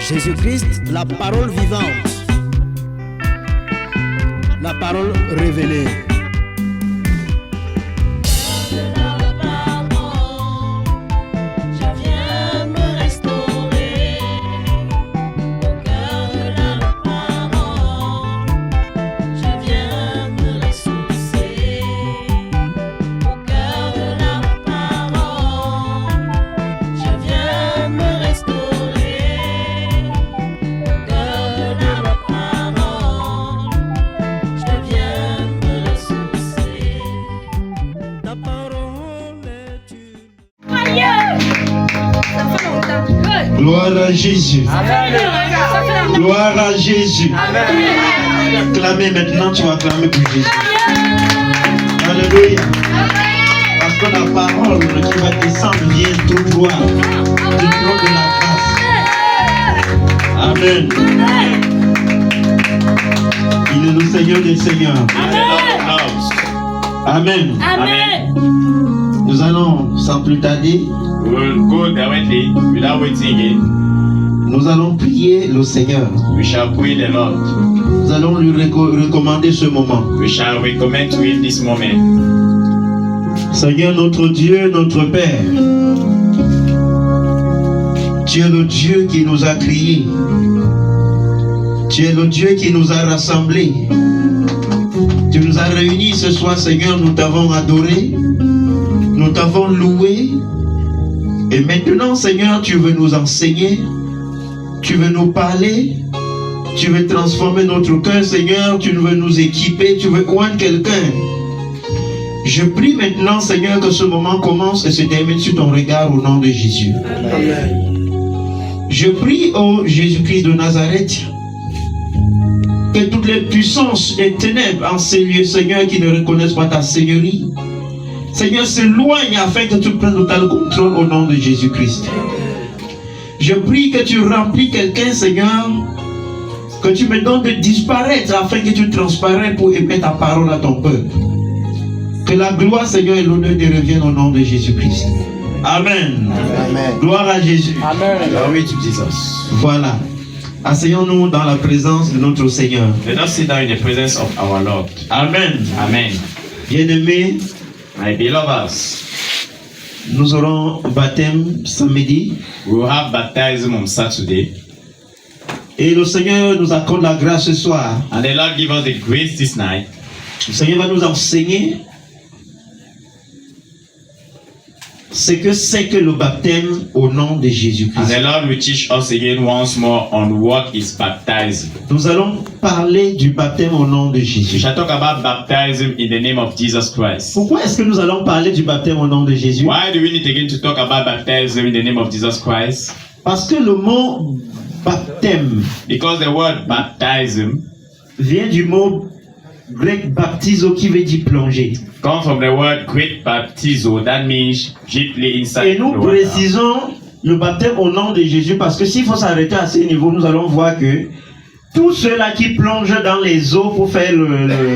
Jésus-Christ, la parole vivante, la parole révélée. Gloire à Jésus. Amen. Gloire à Jésus. Amen. Clamez maintenant, tu vas clamer pour Jésus. Alléluia. Parce que la parole qui va descendre vient tout droit du trône de la grâce. Amen. Il est le Seigneur des Seigneurs. Amen. Amen. Nous allons sans plus tarder. We will go directly without waiting again. Nous allons prier le Seigneur. We shall pray the Lord. Nous allons lui recommander ce moment. We shall recommend to him this moment. Seigneur notre Dieu, notre Père, tu es le Dieu qui nous a créés. Tu es le Dieu qui nous a rassemblés. Tu nous as réunis ce soir, Seigneur, nous t'avons adoré, nous t'avons loué. Et maintenant, Seigneur, tu veux nous enseigner, tu veux nous parler, tu veux transformer notre cœur, Seigneur, tu veux nous équiper, tu veux oindre quelqu'un. Je prie maintenant, Seigneur, que ce moment commence et se termine sur ton regard au nom de Jésus. Amen. Je prie, ô Jésus-Christ de Nazareth, que toutes les puissances des ténèbres en ces lieux, Seigneur, qui ne reconnaissent pas ta Seigneurie, Seigneur, s'éloigne afin que tu prennes total contrôle au nom de Jésus-Christ. Je prie que tu remplis quelqu'un, Seigneur, que tu me donnes de disparaître afin que tu transparais pour émettre ta parole à ton peuple. Que la gloire, Seigneur, et l'honneur te reviennent au nom de Jésus-Christ. Amen. Amen. Gloire à Jésus. Amen. Glory to Jesus. Voilà. Asseyons-nous dans la présence de notre Seigneur. Let us sit down in the presence of our Lord. Amen. Amen. Bien-aimés, my beloveds, nous aurons baptême samedi. We will have baptism on Saturday. Et le Seigneur nous accorde la grâce ce soir. And the Lord give us the grace this night. Le Seigneur va nous enseigner ce que c'est que le baptême au nom de Jésus-Christ. And the Lord will teach us again once more on what is baptism. Nous allons parler du baptême au nom de Jésus. We shall talk about baptism in the name of Jesus Christ. Pourquoi est-ce que nous allons parler du baptême au nom de Jésus? Why do we need again to talk about baptism in the name of Jesus Christ? Parce que le mot baptême, because the word baptism vient du mot grec baptizo qui veut dire plonger. Come from the word Greek baptizo, that means deeply inside. Et nous précisons le baptême au nom de Jésus parce que s'il faut s'arrêter à ce niveau, nous allons voir que tous ceux-là qui plongent dans les eaux pour faire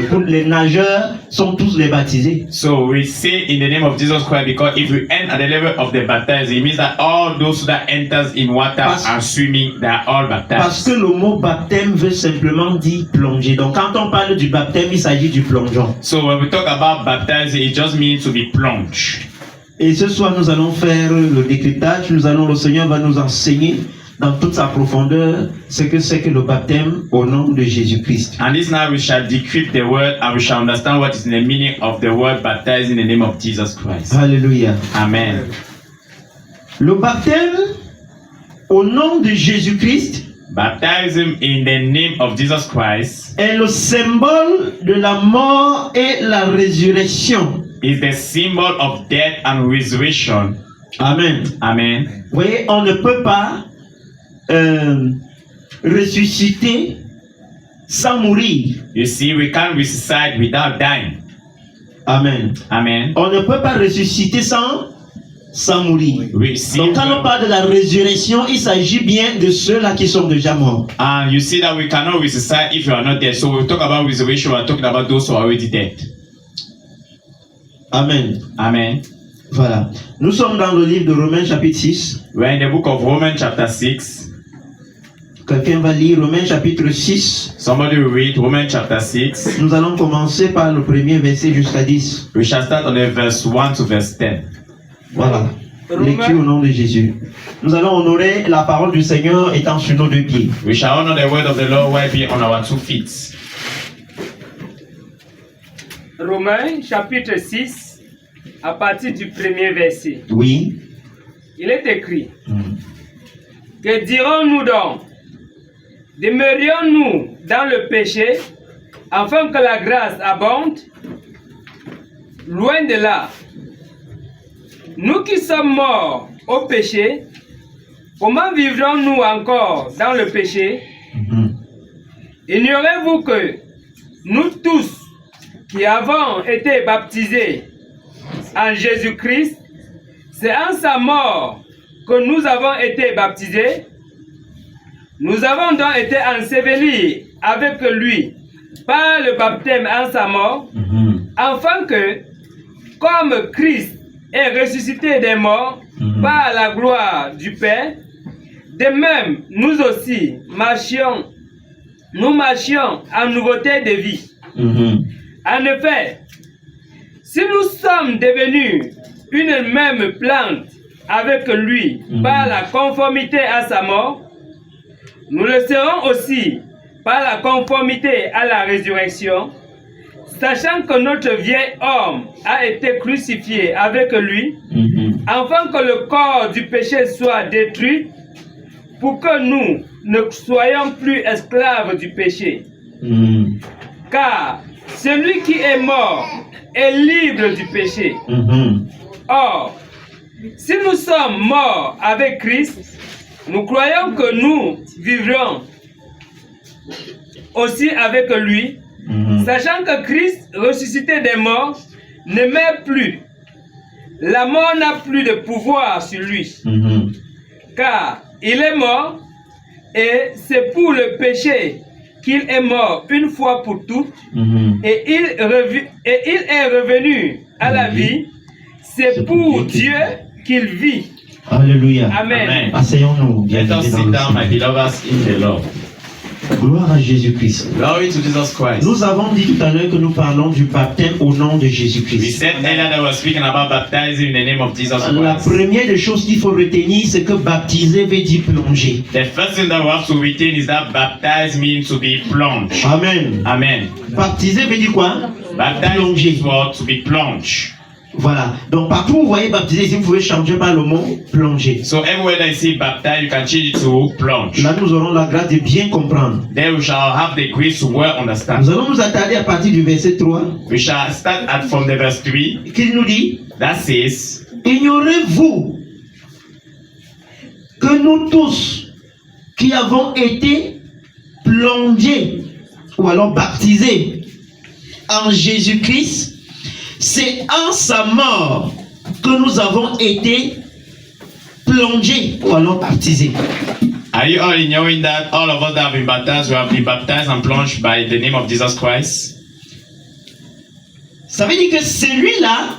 pour les nageurs sont tous les baptisés. So we say in the name of Jesus Christ because if we end at the level of the baptized, it means that all those that enters in water and swimming, they are all baptized. Parce que le mot baptême veut simplement dire plonger. Donc quand on parle du baptême, il s'agit du plongeon. So when we talk about baptizing, it just means to be plunged. Et ce soir, nous allons faire le décryptage. Le Seigneur va nous enseigner dans toute sa profondeur ce que c'est que le baptême au nom de Jésus-Christ. And this now we shall decrypt the word and we shall understand what is the meaning of the word baptized in the name of Jesus Christ. Alléluia. Amen. Le baptême au nom de Jésus-Christ, baptism in the name of Jesus Christ, est le symbole de la mort et la résurrection. Is the symbol of death and resurrection. Amen. Amen. Vous voyez, on ne peut pas ressusciter sans mourir. You see, we can't resuscitate without dying. Amen. Amen. On ne peut pas ressusciter sans mourir. Donc quand on parle de la résurrection, il s'agit bien de ceux-là qui sont déjà morts. And you see that we cannot resuscitate if you are not dead. So we talk about resurrection, we are talking about those who are already dead. Amen. Amen. Voilà. Nous sommes dans le livre de Romains chapitre 6. We are in the book of Romans chapter 6. Quelqu'un va lire Romains chapitre 6. Somebody will read Romans chapter 6. Nous allons commencer par le premier verset jusqu'à 10. We shall start on the verse 1 to verse 10. Voilà. Lecture au nom de Jésus. Nous allons honorer la parole du Seigneur étant sur nos deux pieds. We shall honor the word of the Lord while being on our 2 feet. Romains chapitre 6, à partir du premier verset. Oui. Il est écrit, que dirons-nous donc? Demeurions-nous dans le péché, afin que la grâce abonde? Loin de là. Nous qui sommes morts au péché, comment vivrons-nous encore dans le péché? Ignorez-vous que nous tous qui avons été baptisés en Jésus-Christ, c'est en sa mort que nous avons été baptisés. Nous avons donc été ensevelis avec lui par le baptême en sa mort, afin que, comme Christ est ressuscité des morts par la gloire du Père, de même nous aussi marchions en nouveauté de vie. En effet, si nous sommes devenus une même plante avec lui par la conformité à sa mort, nous le serons aussi par la conformité à la résurrection, sachant que notre vieil homme a été crucifié avec lui, afin que le corps du péché soit détruit, pour que nous ne soyons plus esclaves du péché. Car celui qui est mort est libre du péché. Or, si nous sommes morts avec Christ, nous croyons que nous vivrons aussi avec lui, sachant que Christ, ressuscité des morts, ne meurt plus. La mort n'a plus de pouvoir sur lui, car il est mort, et c'est pour le péché qu'il est mort une fois pour toutes, et il est revenu à la vie. C'est pour Dieu qu'il vit. Alléluia. Amen. Asseyons-nous, Let bien-aimés us dans sit le down, my Seigneur. beloveds, in the Lord. Gloire à Jésus-Christ. Glory to Jesus Christ. Nous avons dit tout à l'heure que nous parlons du baptême au nom de We Jésus-Christ. said earlier that we're speaking about baptizing in the name of Jesus La Christ. première des choses qu'il faut retenir, c'est que baptiser veut dire plonger. The first thing that we have to retain is that baptize means to be plunged. Amen. Amen. Baptiser veut dire quoi? Baptize Plonger. means what? To be plunged. Voilà. Donc partout où vous voyez baptiser, ici vous pouvez changer par le mot plonger. So everywhere that you see baptize, you can change it to plunge. Là, nous aurons la grâce de bien comprendre. Then we shall have the grace to well understand. Nous allons nous attarder à partir du verset 3, We shall start from the verse 3 qu'il nous dit, that says, ignorez-vous que nous tous qui avons été plongés ou alors baptisés en Jésus-Christ, c'est en sa mort que nous avons été plongés ou alors baptisés. are you all knowing that all of us that have been baptized, we have been baptized and plunged by the name of Jesus Christ? Ça veut dire que celui-là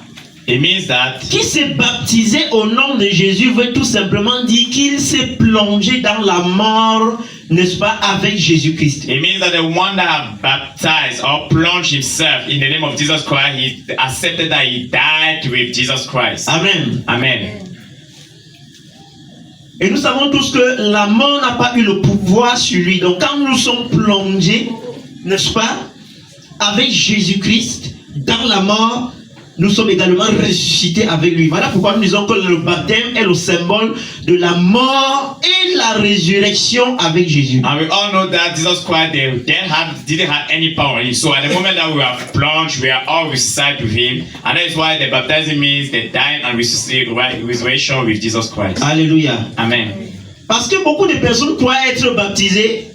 It means that qui s'est baptisé au nom de Jésus veut tout simplement dire qu'il s'est plongé dans la mort, n'est-ce pas, avec Jésus-Christ. it means that the one that have baptized or plunged himself in the name of Jesus Christ, he accepted that he died with Jesus Christ. Amen. Amen. Et nous savons tous que la mort n'a pas eu le pouvoir sur lui. Donc quand nous sommes plongés, n'est-ce pas, avec Jésus-Christ dans la mort, nous sommes également ressuscités avec lui. Voilà pourquoi nous disons que le baptême est le symbole de la mort et la résurrection avec Jésus. And we all know that Jesus Christ didn't have any power in him. So at the moment that we are plunged, we are all resuscitated with him. And that is why the baptism means the dying and resurrection with Jesus Christ. Alléluia. Amen. Parce que beaucoup de personnes croient être baptisées,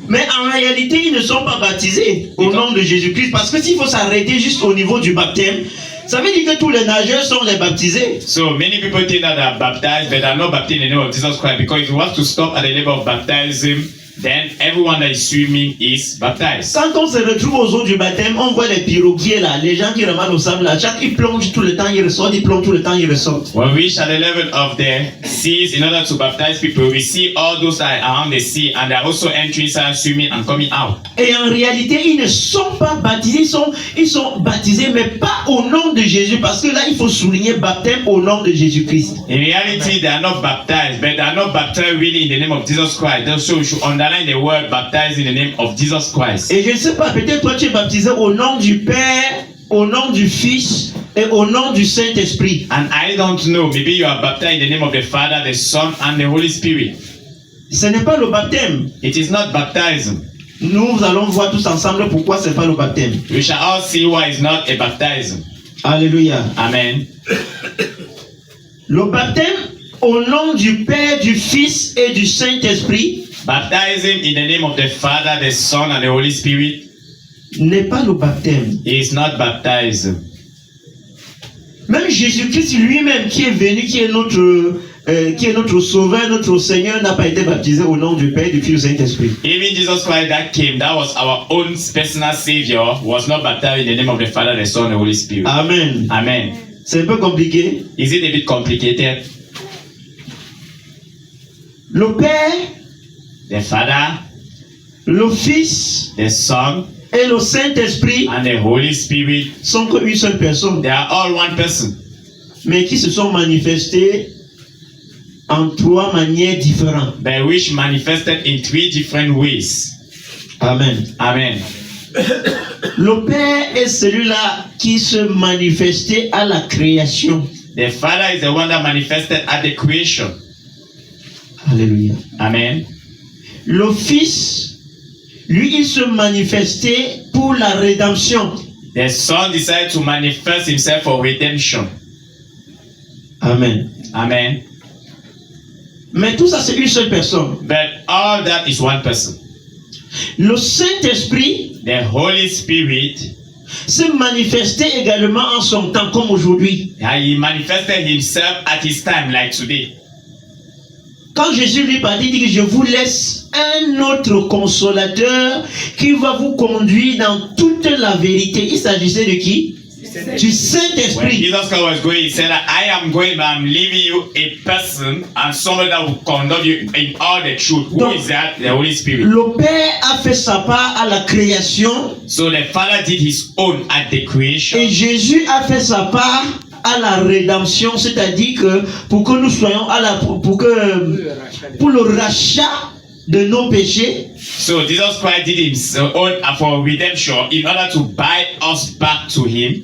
mais en réalité, ils ne sont pas baptisés au nom de Jésus-Christ. Parce que s'il faut s'arrêter juste au niveau du baptême, ça veut dire que tous les nageurs sont les baptisés. So many people think that they are baptized, but they are not baptized in the name of Jesus Christ. Because if you want to stop at the level of baptism, then everyone that is swimming is baptized. Quand on se retrouve aux eaux du baptême, on voit les piroguiers là, les gens qui ramassent au sable là. Chaque ils plongent tout le temps, ils ressortent, ils plongent tout le temps, ils ressortent. When we reach at the level of the seas in order to baptize people, we see all those that are around the sea and they're also entering, swimming and coming out. Et en réalité, ils ne sont pas baptisés, ils sont baptisés, mais pas au nom de Jésus, parce que là, il faut souligner baptême au nom de Jésus-Christ. In reality, they are not baptized, but they are not baptized really in the name of Jesus Christ. So we should underline the word baptized in the name of Jesus Christ. Et je ne sais pas, peut-être toi tu es baptisé au nom du Père, au nom du Fils et au nom du Saint-Esprit. And I don't know, maybe you are baptized in the name of the Father, the Son, and the Holy Spirit. Ce n'est pas le baptême. It is not baptism. Nous allons voir tous ensemble pourquoi ce n'est pas le baptême. We shall all see why it's not a baptism. Alléluia. Amen. Le baptême au nom du Père, du Fils et du Saint-Esprit Baptizing in the name of the Father, the Son, and the Holy Spirit n'est pas le baptême. is not baptism. Même Jésus-Christ lui-même qui est venu, qui est notre Sauveur, notre Seigneur, n'a pas été baptisé au nom du Père, du Fils et du Saint-Esprit. Even Jesus Christ that came, that was our own personal Savior, was not baptized in the name of the Father, the Son, and the Holy Spirit. Amen. Amen. C'est un peu compliqué. Is it a bit complicated? Le Père, The Father, le Fils the Son, et le Saint-Esprit and the Holy Spirit, sont qu'une seule personne, they are all one person, mais qui se sont manifestés en trois manières différentes. but which manifested in three different ways. Amen. Amen. Le Père est celui-là qui se manifestait à la création. The Father is the one that manifested at the creation. Alléluia. Amen. Le Fils, lui, il se manifestait pour la rédemption. The Son decided to manifest himself for redemption. Amen. Amen. Mais tout ça, c'est une seule personne. But all that is one person. Le Saint-Esprit The Holy Spirit, se manifestait également en son temps, comme aujourd'hui. he manifested himself at his time, like today. Quand Jésus lui partit, il dit que je vous laisse un autre consolateur qui va vous conduire dans toute la vérité. Il s'agissait de qui? Du When Saint-Esprit. Jesus Christ was going, he said that I am going, but I'm leaving you a person and someone that will conduct you in all the truth. Who Donc, is that? The Holy Spirit. Le Père a fait sa part à la création So the Father did his own at the creation. et Jésus a fait sa part à la rédemption, c'est-à-dire que pour que nous soyons pour le rachat de nos péchés. So Jesus Christ did his own for redemption in order to buy us back to him.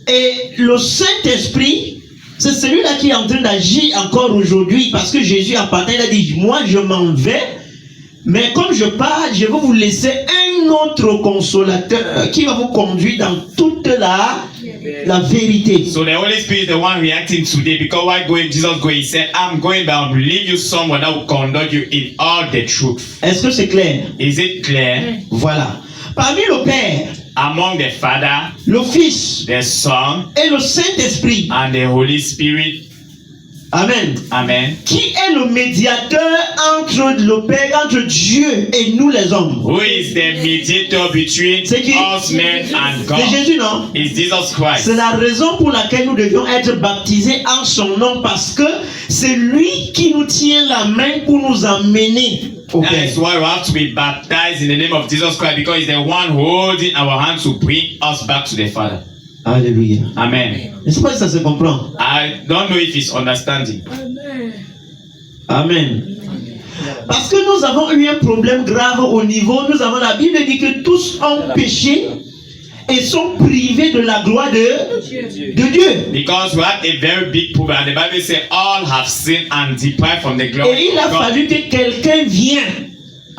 Et le Saint-Esprit, c'est celui-là qui est en train d'agir encore aujourd'hui, parce que Jésus appartient, il a dit, moi je m'en vais, mais comme je pars, je vais vous laisser un autre consolateur qui va vous conduire dans toute la vérité. So the Holy Spirit is the one reacting today, because while going, Jesus going, he said, I'm going, but I'll leave you someone that will conduct you in all the truth. Est-ce que c'est clair? Is it clear? Voilà. Parmi le Père, Among the Father, le Fils the Son, et le Saint-Esprit, and the Holy Spirit. Amen. Amen. Qui est le médiateur entre le Père, entre Dieu et nous les hommes? Who is the mediator between C'est qui? us men and God? C'est Jésus, non? It's Jesus Christ. C'est la raison pour laquelle nous devions être baptisés en son nom, parce que c'est lui qui nous tient la main pour nous emmener au That Père. is why we have to be baptized in the name of Jesus Christ, because he's the one holding our hand to bring us back to the Father. Alléluia. Amen. Je ne sais pas si ça se comprend. I don't know if it's understanding. Amen. Parce que nous avons eu un problème grave au niveau, la Bible dit que tous ont péché et sont privés de la gloire de Dieu. Because we have a very big problem. And the Bible says all have sinned and deprived from the Et glory il a of God. fallu que quelqu'un vienne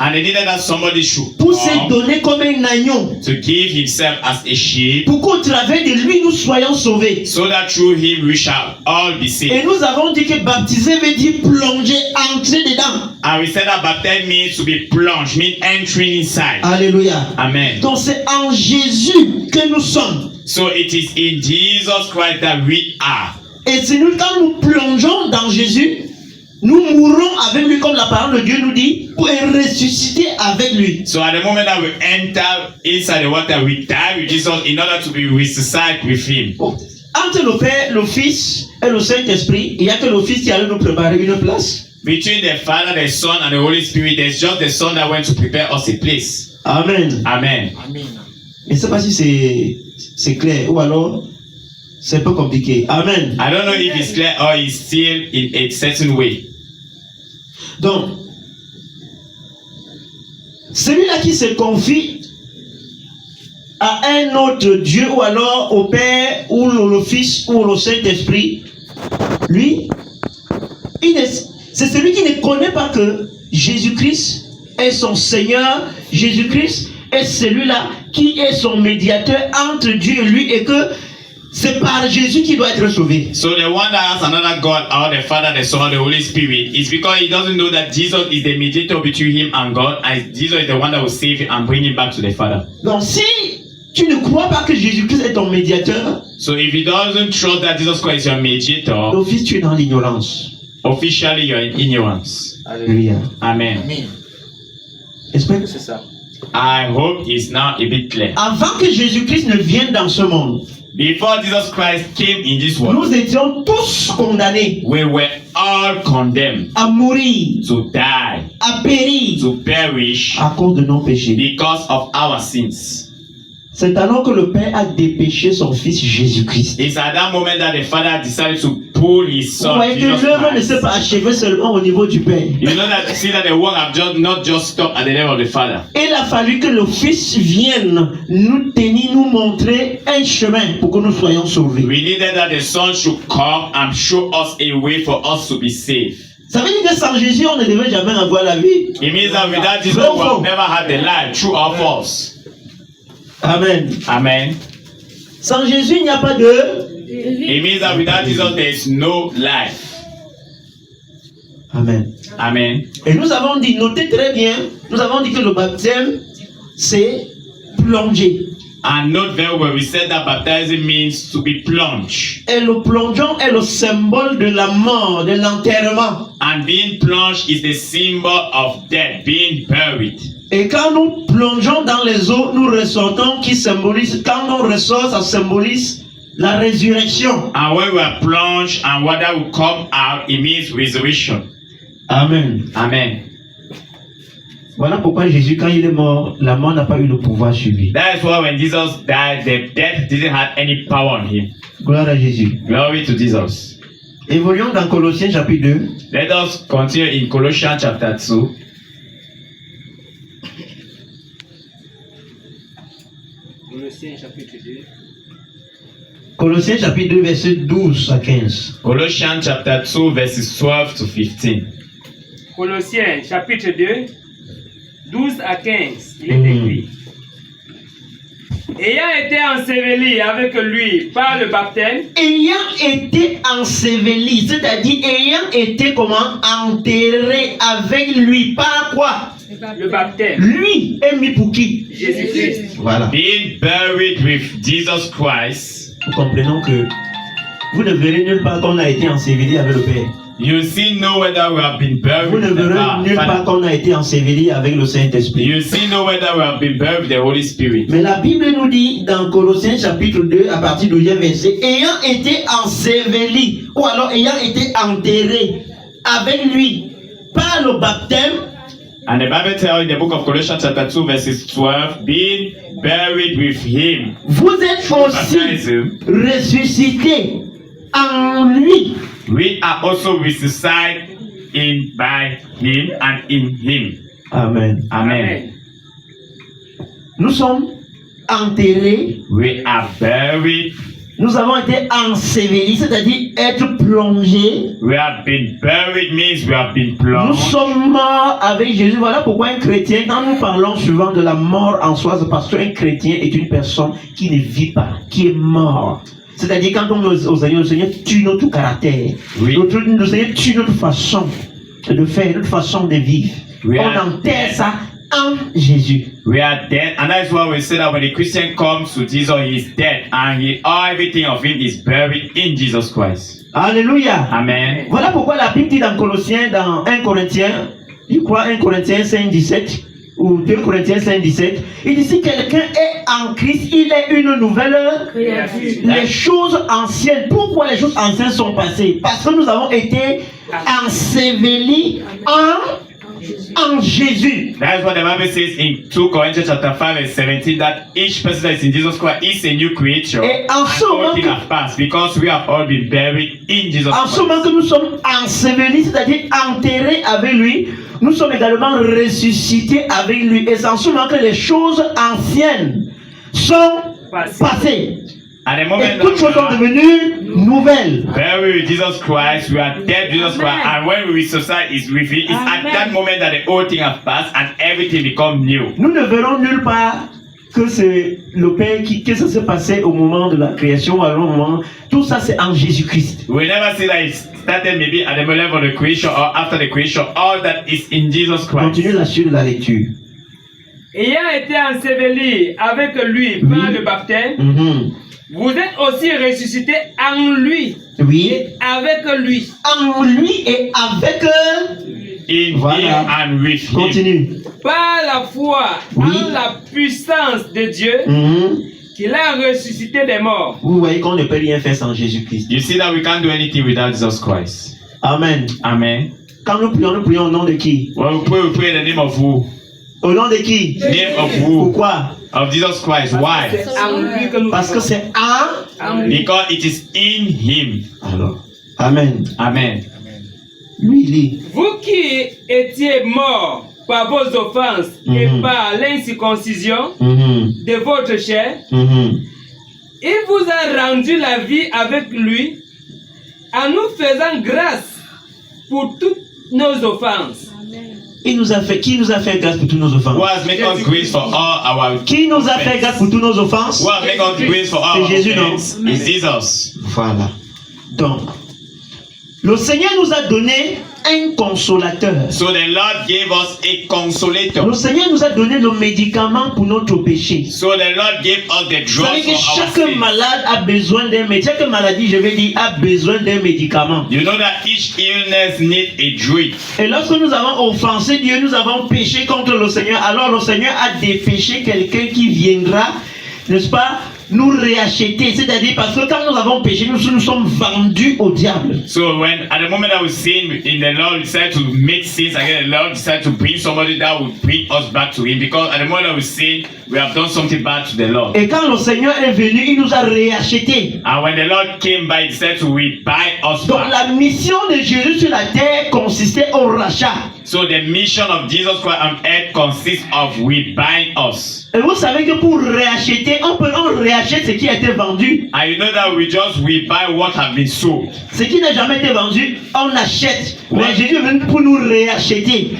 And they needed that somebody should pour se come donner comme un agneau, to give himself as a sheep, pour qu'au travers de lui nous soyons sauvés. so that through him we shall all be Et saved. nous avons dit que baptiser veut dire plonger, entrer dedans. And we said that baptism means to be plunged, means entering inside. Alléluia. Amen. Donc c'est en Jésus que nous sommes. So it is in Jesus Christ that we are. Et c'est nous, quand nous plongeons dans Jésus, nous mourrons avec lui, comme la parole de Dieu nous dit, pour ressusciter avec lui. So at the moment that we enter inside the water, we die with Jesus in order to be resuscitated with him. Entre le Père, le Fils et le Saint-Esprit, il n'y a que le Fils qui allait nous préparer une place. Between the Father, the Son, and the Holy Spirit, there's just the Son that went to prepare us a place. Amen. Amen. Je ne sais pas si c'est clair ou alors c'est un peu compliqué. Amen. I don't know if it's clear or it's still in a certain way. Donc, celui-là qui se confie à un autre Dieu ou alors au Père ou le Fils ou le Saint-Esprit, lui, c'est celui qui ne connaît pas que Jésus-Christ est son Seigneur, Jésus-Christ est celui-là qui est son médiateur entre Dieu et lui et que c'est par Jésus qu'il doit être sauvé. So the one that has another God, or the Father, the Son, the Holy Spirit, is because he doesn't know that Jesus is the mediator between him and God, and Jesus is the one that will save him and bring him back to the Father. Donc si tu ne crois pas que Jésus-Christ est ton médiateur, So if he doesn't trust that Jesus Christ is your mediator, d'office tu es dans l'ignorance. officially you're in ignorance. Alléluia. Amen. J'espère que c'est ça. I hope it's now a bit clear. Avant que Jésus-Christ ne vienne dans ce monde, Before Jesus Christ came in this world, nous étions tous condamnés we were all condemned à mourir, to die, à périr to perish à cause de nos péchés. because of our sins. C'est alors que le Père a dépêché son Fils Jésus-Christ. It's at that moment that the Father decided to pull his Vous Son, voyez que Jesus l'œuvre ne Christ. s'est pas achevée seulement au niveau du Père. You know that, see that the work have just not just stopped at the level of the Father. Il a fallu que le Fils vienne nous tenir, nous montrer un chemin pour que nous soyons sauvés. We needed that the Son should come and show us a way for us to be saved. Ça veut dire que sans Jésus, on ne devait jamais avoir la vie. It means that without Jesus, we have never had the life, true or false. Amen. Amen. Sans Jésus, il n'y a pas de... It means that without Jesus, there is no life. Amen. Amen. Et nous avons dit, notez très bien, nous avons dit que le baptême, c'est plonger. And note very well, we said that baptizing means to be plunged. Et le plongeon est le symbole de la mort, de l'enterrement. And being plunged is the symbol of death, being buried. Et quand nous plongeons dans les eaux, nous ressortons qui symbolise, quand on ressort, ça symbolise la résurrection. And when we are plunged and water will come out, it means resurrection. Amen. Amen. Voilà pourquoi Jésus, quand il est mort, la mort n'a pas eu le pouvoir sur lui. That is why when Jesus died, the death didn't have any power on him. Gloire à Jésus. Glory to Jesus. Évoluons dans Colossiens chapitre 2. Let us continue in Colossians chapter 2. Colossiens chapitre 2. Colossiens chapitre 2, verset 12 à 15. Colossians chapter 2, verses 12 to 15. Colossiens chapitre 2, 12 à 15. Il est écrit. Ayant été enseveli avec lui par le baptême, Ayant été enseveli, c'est-à-dire ayant été comment? Enterré avec lui. Par quoi? le baptême, Lui est mis pour qui? Jésus-Christ. Voilà. Being buried with Jesus Christ, Nous comprenons que vous ne verrez nulle part qu'on a été enseveli avec le Père. you see nowhere that we have been buried Vous ne with the verrez nulle part Father. qu'on a été enseveli avec le Saint-Esprit. You see nowhere that we have been buried with the Holy Spirit. Mais la Bible nous dit dans Colossiens chapitre 2 à partir du 12e verset, ayant été enseveli ou alors ayant été enterré avec lui par le baptême, And the Bible tells in the book of Colossians chapter 2 verses 12, being buried with him. vous êtes aussi Baptism, ressuscités en lui. we are also resuscitated in by him and in him. Amen. Amen. Nous sommes enterrés, We are buried. nous avons été ensevelis, c'est-à-dire être plongés. We have been buried means we have been Nous plunged. sommes morts avec Jésus. Voilà pourquoi un chrétien, quand nous parlons souvent de la mort en soi, c'est parce qu'un chrétien est une personne qui ne vit pas, qui est mort. C'est-à-dire quand on dit au Seigneur, le Seigneur tue notre caractère. Oui. Le Seigneur tue notre façon de faire, notre façon de vivre. Oui. On enterre ça en Jésus. We are dead, and that's why we say that when the Christian comes to Jesus, he is dead, and everything of him is buried in Jesus Christ. Alléluia. Amen. Voilà pourquoi la Bible dit dans Colossiens, dans 1 Corinthiens, je crois 1 Corinthiens 5, 17, ou 2 Corinthiens 5, 17, il dit si quelqu'un est en Christ, il est une nouvelle créature. Les choses anciennes, pourquoi les choses anciennes sont passées? Parce que nous avons été ensevelis en Jésus. That's what the Bible says in 2 Corinthians chapter 5 verse 17, that each person that is in Jesus Christ is a new creature. Et en ce all moment things have passed because we have all been buried in Jesus en Christ. ce moment que nous sommes ensevelis, c'est-à-dire enterrés avec lui, nous sommes également ressuscités avec lui. Et c'est en ce moment que les choses anciennes sont passées. At the Et moment toutes choses sont that devenues nouvelles. buried with Jesus Christ, we are dead with Jesus Christ, and when we resuscitate is with him, it's at that moment that the old thing have passed and everything become new. Nous ne verrons nulle part que c'est le Père que ça s'est passé au moment de la création, ou à un moment. Tout ça c'est en Jésus-Christ. We never see that it started maybe at the level of the creation or after the creation. All that is in Jesus Christ. Continue la suite de la lecture. Ayant été enseveli avec lui par le baptême, vous êtes aussi ressuscités en lui, Oui. et avec lui. En lui et avec In Voilà. him and with him. Continue. Par la foi Oui. en la puissance de Dieu, qu'il a ressuscité des morts. Vous voyez qu'on ne peut rien faire sans Jésus-Christ. You see that we can't do anything without Jesus Christ. Amen. Amen. Quand nous prions au nom de qui? When we pray in the name of who? Au nom de qui? Name of who? Pourquoi? Of Jesus Christ. Why? C'est en lui que nous Parce que c'est en. Because it is in him. Alors. Amen. Amen. Lui, il dit. Vous qui étiez morts par vos offenses et par l'incirconcision de votre chair, il vous a rendu la vie avec lui en nous faisant grâce pour toutes nos offenses. Qui nous a fait grâce pour toutes nos offenses? Who has made us grace for all our Qui nous a fait grâce pour toutes nos offenses? Who has made us grace for all our C'est Jésus, non? offenses? It's Jesus. Voilà. Donc, le Seigneur nous a donné un consolateur. So the Lord gave us a consolator. Le Seigneur nous a donné le médicament pour notre péché. So the Lord gave us the Vous savez drugs que for our chaque sins. malade a besoin d'un médicament. Chaque maladie, je vais dire, a besoin d'un médicament. You know that each illness needs a drug. Et lorsque nous avons offensé Dieu, nous avons péché contre le Seigneur. Alors le Seigneur a dépêché quelqu'un qui viendra, n'est-ce pas, nous réacheter. C'est-à-dire parce que quand nous avons péché, nous sommes vendus au diable. So when at the moment that we sin in the Lord decided to make sins again, the Lord decided to bring somebody that would bring us back to him, because at the moment that we sin, we have done something bad to the Lord. Et quand le Seigneur est venu, il nous a réachetés. And when the Lord came by, he decided to buy us Donc back. la mission de Jésus sur la terre consistait au rachat. So the mission of Jesus Christ on earth consists of buying us. Et vous savez que pour réacheter, on réachète ce qui a été vendu. And you know that we buy what have been sold. Ce qui n'a jamais été vendu, on achète. Mais Ouais. Jésus est venu pour nous réacheter.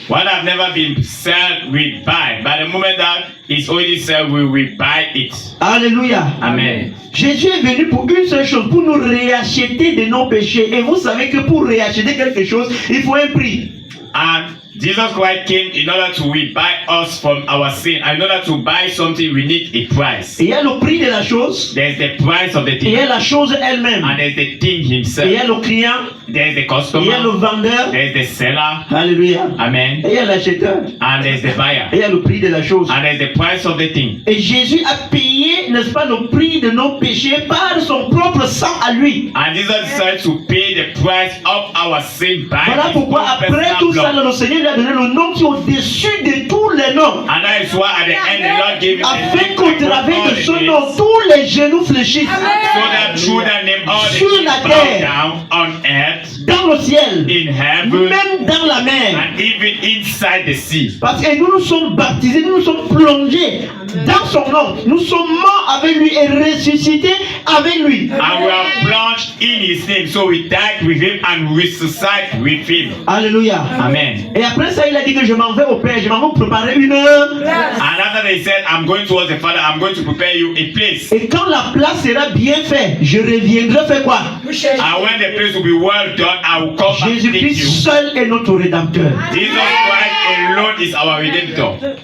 What have never been sold, we buy. By the moment that it's already sold, we buy it. Alléluia. Amen. Jésus est venu pour une seule chose, pour nous réacheter de nos péchés. Et vous savez que pour réacheter quelque chose, il faut un prix. And Jesus Christ came in order to buy us from our sin. And in order to buy something, we need a price. Et il y a le prix de la chose, There's the price of the et il thing, y a la chose elle-même. and there's the thing Et il y himself. a le client, There's the et il y a le customer, vendeur. there's the seller, Alléluia. amen, Et il y a l'acheteur. and there's the buyer, Et il y a le prix de la chose. and there's the price of the thing. Et Jésus a payé, n'est-ce pas, le prix de nos péchés par son propre sang à lui. And Jesus decided to pay the price of our sin by Voilà his pourquoi own après personal tout ça, blood. le Seigneur lui a donné le nom qui est au-dessus de tous les noms. And that is why at the end the Lord gave him the Afin name qu'au that above travers all de the ce names, nom, tous les genoux fléchissent. so that through that name all the Sur knees la bow terre. down on earth, Dans le ciel, in heaven, même dans la mer. and even inside the sea. Parce que nous nous sommes baptisés, nous nous sommes plongés dans son nom. Nous sommes morts avec lui et ressuscités avec lui. And we are plunged in his name, so we died with him and resuscited with him. Alléluia. Amen. Et après ça, il a dit que je m'en vais au Père, je m'en vais préparer une heure. And after they said, I'm going towards the Father, I'm going to prepare you a place. Et quand la place sera bien faite, je reviendrai faire quoi? And when the place will be well done, I will come back to take Jésus-Christ you. seul est notre rédempteur. Jesus Christ alone is our Redeemer.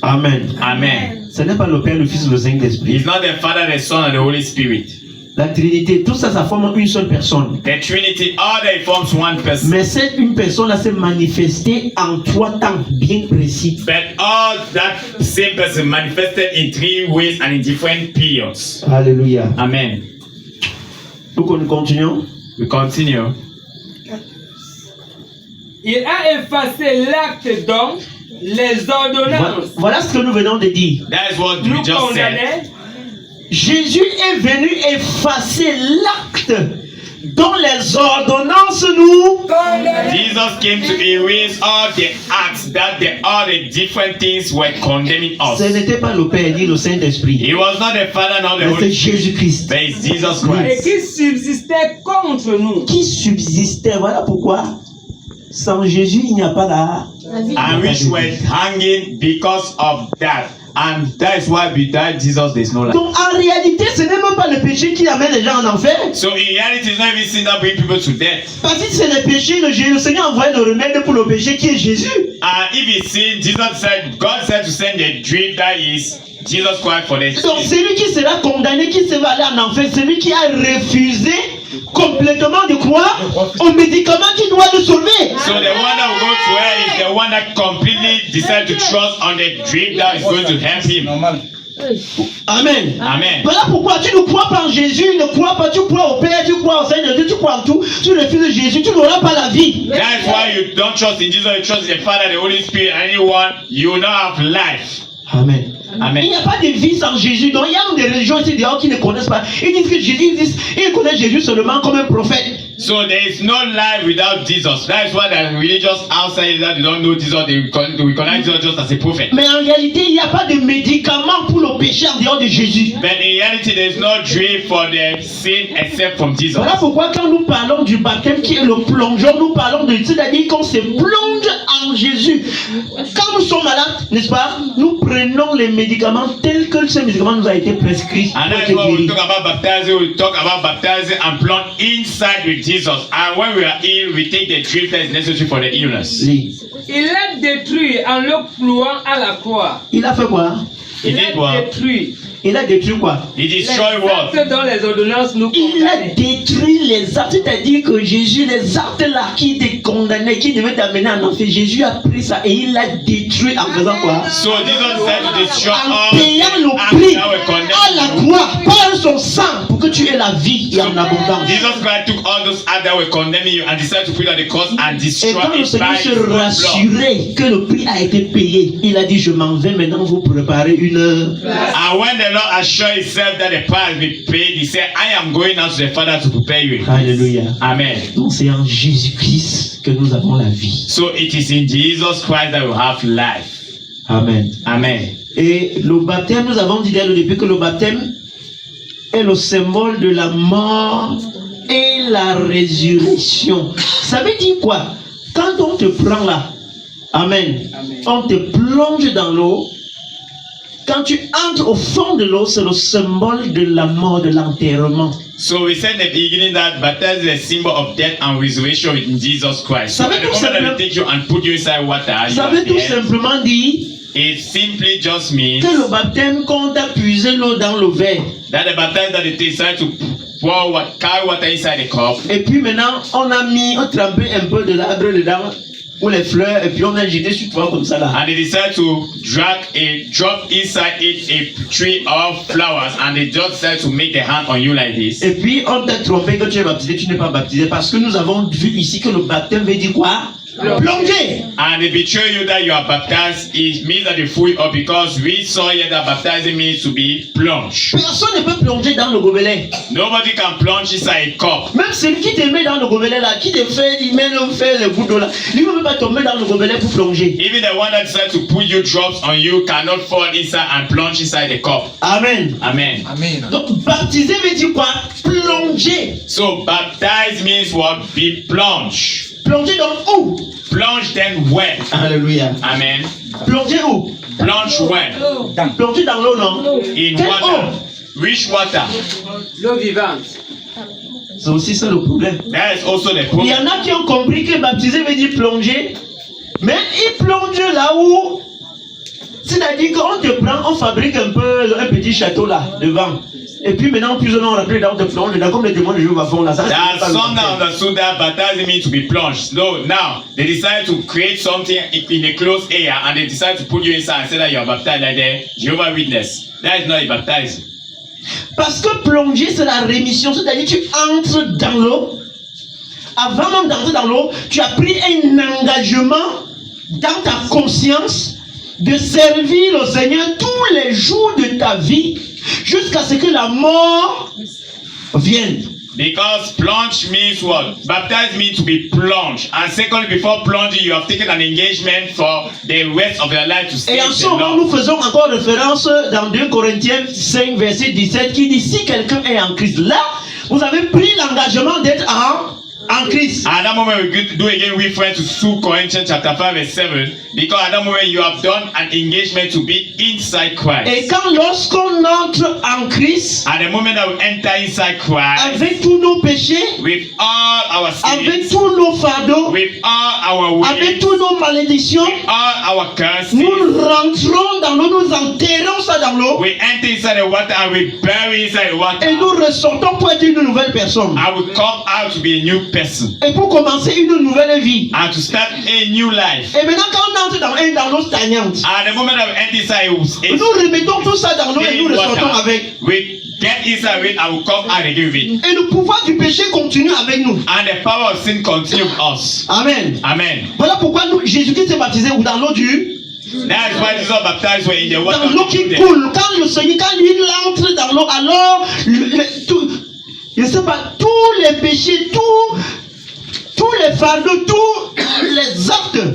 Amen. Amen. Ce n'est pas le Père, le Fils ou le Saint-Esprit. He's not the Father, the Son, and the Holy Spirit. La Trinité, tout ça, ça forme une seule personne. The Trinity, all that forms one person. Mais cette une personne-là s'est manifestée en 3 temps bien précis. But all that same person manifested in 3 ways and in different periods. Alléluia. Amen. Donc nous continuons. We continue. Il a effacé l'acte dont les ordonnances Voilà ce que nous venons de dire. That is what we nous just said. condamnaient. Jésus est venu effacer l'acte dont les ordonnances nous... Jesus came to erase all the acts that all the different things were condemning us. Ce n'était pas le Père ni le Saint-Esprit. He was not the Father nor the Mais c'est Holy Spirit, Jésus-Christ. but it's Jesus Et Christ. qui subsistait contre nous. Qui subsistait. Voilà pourquoi. Sans Jésus, il n'y a pas la... And which were hanging because of that. And that is why without Jesus there is no life. Donc en réalité, ce n'est même pas le péché qui amène les gens en enfer. So in reality, it's not even sin that bring people to death. Parce que c'est le péché, le Seigneur a envoyé le remède pour le péché qui est Jésus. And if it's sin, God said to send the dream that is Jesus Christ for the Donc sin. celui qui sera condamné, qui sera allé en enfer, celui qui a refusé complètement de croire au médicament qui doit le sauver. So the one that will go to hell is the one that completely decided to trust on the dream that is going to help him. Amen. Amen. Voilà pourquoi tu ne crois pas en Jésus, ne crois pas, tu crois au Père, tu crois au Seigneur, tu crois en tout, tu refuses Jésus, tu n'auras pas la vie. That's why you don't trust in Jesus, you trust in the Father, the Holy Spirit, anyone, you will not have life. Amen. Amen. Il n'y a pas de vie sans Jésus. Donc il y a des religions ici dehors qui ne connaissent pas. Ils disent que Jésus, ils connaissent Jésus seulement comme un prophète. So there is no life without Jesus. That is why the religious outside that they don't know Jesus, they recognize Jesus just as a prophet. Mais en réalité, il n'y a pas de médicament pour le péché en dehors de Jésus. But in reality, there is no dream for the sin except from Jesus. Voilà pourquoi quand nous parlons du baptême qui est le plongeon, nous parlons de, c'est-à-dire qu'on se plonge en Jésus. Quand nous sommes malades, n'est-ce pas, nous prenons les médicaments tels que ces médicaments nous a été prescrits. And that's why we talk about baptizing, we talk about baptizing and plunge inside with Jesus. And when we are ill, we take the drink that is necessary for the illness. Il l'a détruit en le clouant à la croix. Il a fait quoi? He did what? Détruit Il a détruit quoi? He les destroyed what? actes dont les ordonnances nous Il a condamnaient. détruit les actes, c'est-à-dire que Jésus, les actes là qui te condamnaient, qui devaient t'amener en enfer, Jésus a pris ça et il l'a détruit en faisant quoi? So Jesus said to destroy En all payant the le acts prix that were à la condemned. croix par son sang pour que tu aies la vie et en abondance. Jesus Christ took all those acts that were condemning you and decided to put on the cross and Et destroy quand le it Seigneur by se his own blood. rassurait que le prix a été payé, il a dit je m'en vais maintenant vous préparer une heure. And when the Lord assured himself that the price will be paid, he said, I am going out to the Father to prepare you. Alléluia. Amen. Donc c'est en Jésus-Christ que nous avons la vie. So it is in Jesus Christ that we have life. Amen. Amen. Et le baptême, nous avons dit dès le début que le baptême est le symbole de la mort et la résurrection. Ça veut dire quoi? Quand on te prend là, amen, on te plonge dans l'eau. Quand tu entres au fond de l'eau, c'est le symbole de la mort, de l'enterrement. So we said in the beginning that baptism is a symbol of death and resurrection in Jesus Christ. So Ça veut at the tout moment that simplement- they take you and put you inside water, you Ça are veut tout dead. simplement dire It simply just means que le baptême, quand on a puisé l'eau dans le verre, that the baptism that they decide to pour what, carry water inside the cup. et puis maintenant on a trempé un peu de l'arbre dedans, ou les fleurs, et puis on a jeté sur toi comme ça là. And they decide to drop inside it a tree of flowers, and they just decide to make the hand on you like this. Et puis on t'a trompé que tu es baptisé, tu n'es pas baptisé, parce que nous avons vu ici que le baptême veut dire quoi? Plonger. And they betray you that you are baptized. It means that they fool you up, because we saw here that baptizing means to be plunged. Personne ne peut plonger dans le gobelet. Nobody can plunge inside a cup. Même celui qui te met dans le gobelet là, qui te fait, il met le goutte d'eau là, lui ne peut pas tomber dans le gobelet pour plonger. Even the one that decides to put you drops on you cannot fall inside and plunge inside the cup. Amen. Amen. Donc baptiser veut dire quoi? Plonger. So baptize means what? Be plunged. Plonger dans où? Plunge then where? Alléluia. Amen. Plonger où? Plunge where? Plonger dans l'eau, non? In Quelle water. eau? Which water? l'eau vivante. C'est aussi ça le problème. That is also the Il y problem. en a qui ont compris que baptiser veut dire plonger, mais ils plongent là où C'est-à-dire qu'on te prend, on fabrique un petit château là, devant. Et puis maintenant, plus ou moins, on a pris dans te plonge dedans, comme les démons de Jéhovah font là. Ça, Now, some now understood that baptism means to be plunged. No, now they decide to create something in a closed area and they decide to put you inside and say that you are baptized like the Jehovah Witness. That is not a baptism. Parce que plonger, c'est la rémission. C'est-à-dire tu entres dans l'eau. Avant même d'entrer dans l'eau, tu as pris un engagement dans ta conscience de servir le Seigneur tous les jours de ta vie jusqu'à ce que la mort vienne. Because plunge means what? Baptize means to be plunged. And secondly, before plunging, you have taken an engagement for the rest of your life to stay. Et en ce moment, nous faisons encore référence dans 2 Corinthiens 5, verset 17, qui dit si quelqu'un est en Christ, là, vous avez pris l'engagement d'être en Christ. At that moment, we do again refer to 2 Corinthians chapter 5 verse 7, because at that moment you have done an engagement to be inside Christ. Et quand lorsqu'on entre en Christ, at the moment that we enter inside Christ, avec tous nos péchés, with all our sins, avec tous nos fardeaux, with all our ways, avec tous nos malédictions, with all our curses, nous rentrons dans l'eau, nous enterrons ça dans l'eau, we enter inside the water and we bury inside the water, et nous ressortons pour être une nouvelle personne. and we come out to be a new person. Et pour commencer une nouvelle vie. And to start a new life. Et maintenant quand on entre dans l'eau stagnante, At the moment that we enter inside, nous remettons tout ça dans l'eau et nous ressortons avec. we get inside it and we come out again with it. Et le pouvoir du péché continue avec nous. And the power of sin continues with us. Amen. Amen. Voilà pourquoi Jésus-Christ s'est baptisé dans l'eau du. That is why Jesus baptized were in the water. Dans l'eau qui coule. Quand le Seigneur, quand il entre dans l'eau, alors je ne sais pas, tous les péchés, tous les fardeaux, tous les actes,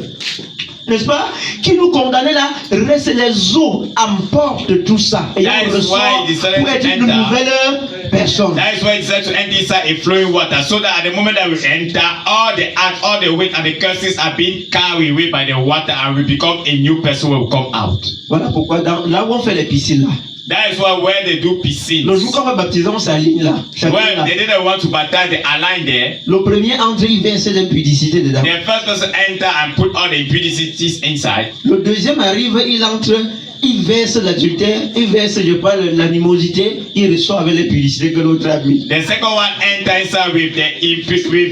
n'est-ce pas, qui nous condamnaient là, restent, les eaux emportent tout ça. Et on ressort pour être une nouvelle personne. That is why he decided to enter inside a flowing water, so that at the moment that we enter, all the acts, all the weight and the curses are being carried away by the water, and we become a new person when we come out. Voilà pourquoi là où on fait les piscines là. That is why where they do piscines. Le jour qu'on va baptiser, on s'aligne là. When they didn't want to baptize, they align there. Le premier entre, il verse l'impudicité dedans. The first person enter and put all the impurities inside. Le deuxième arrive, il entre, il verse l'adultère, il verse, je parle, l'animosité, il ressort avec l'impudicité que l'autre a mis. The second one enter inside with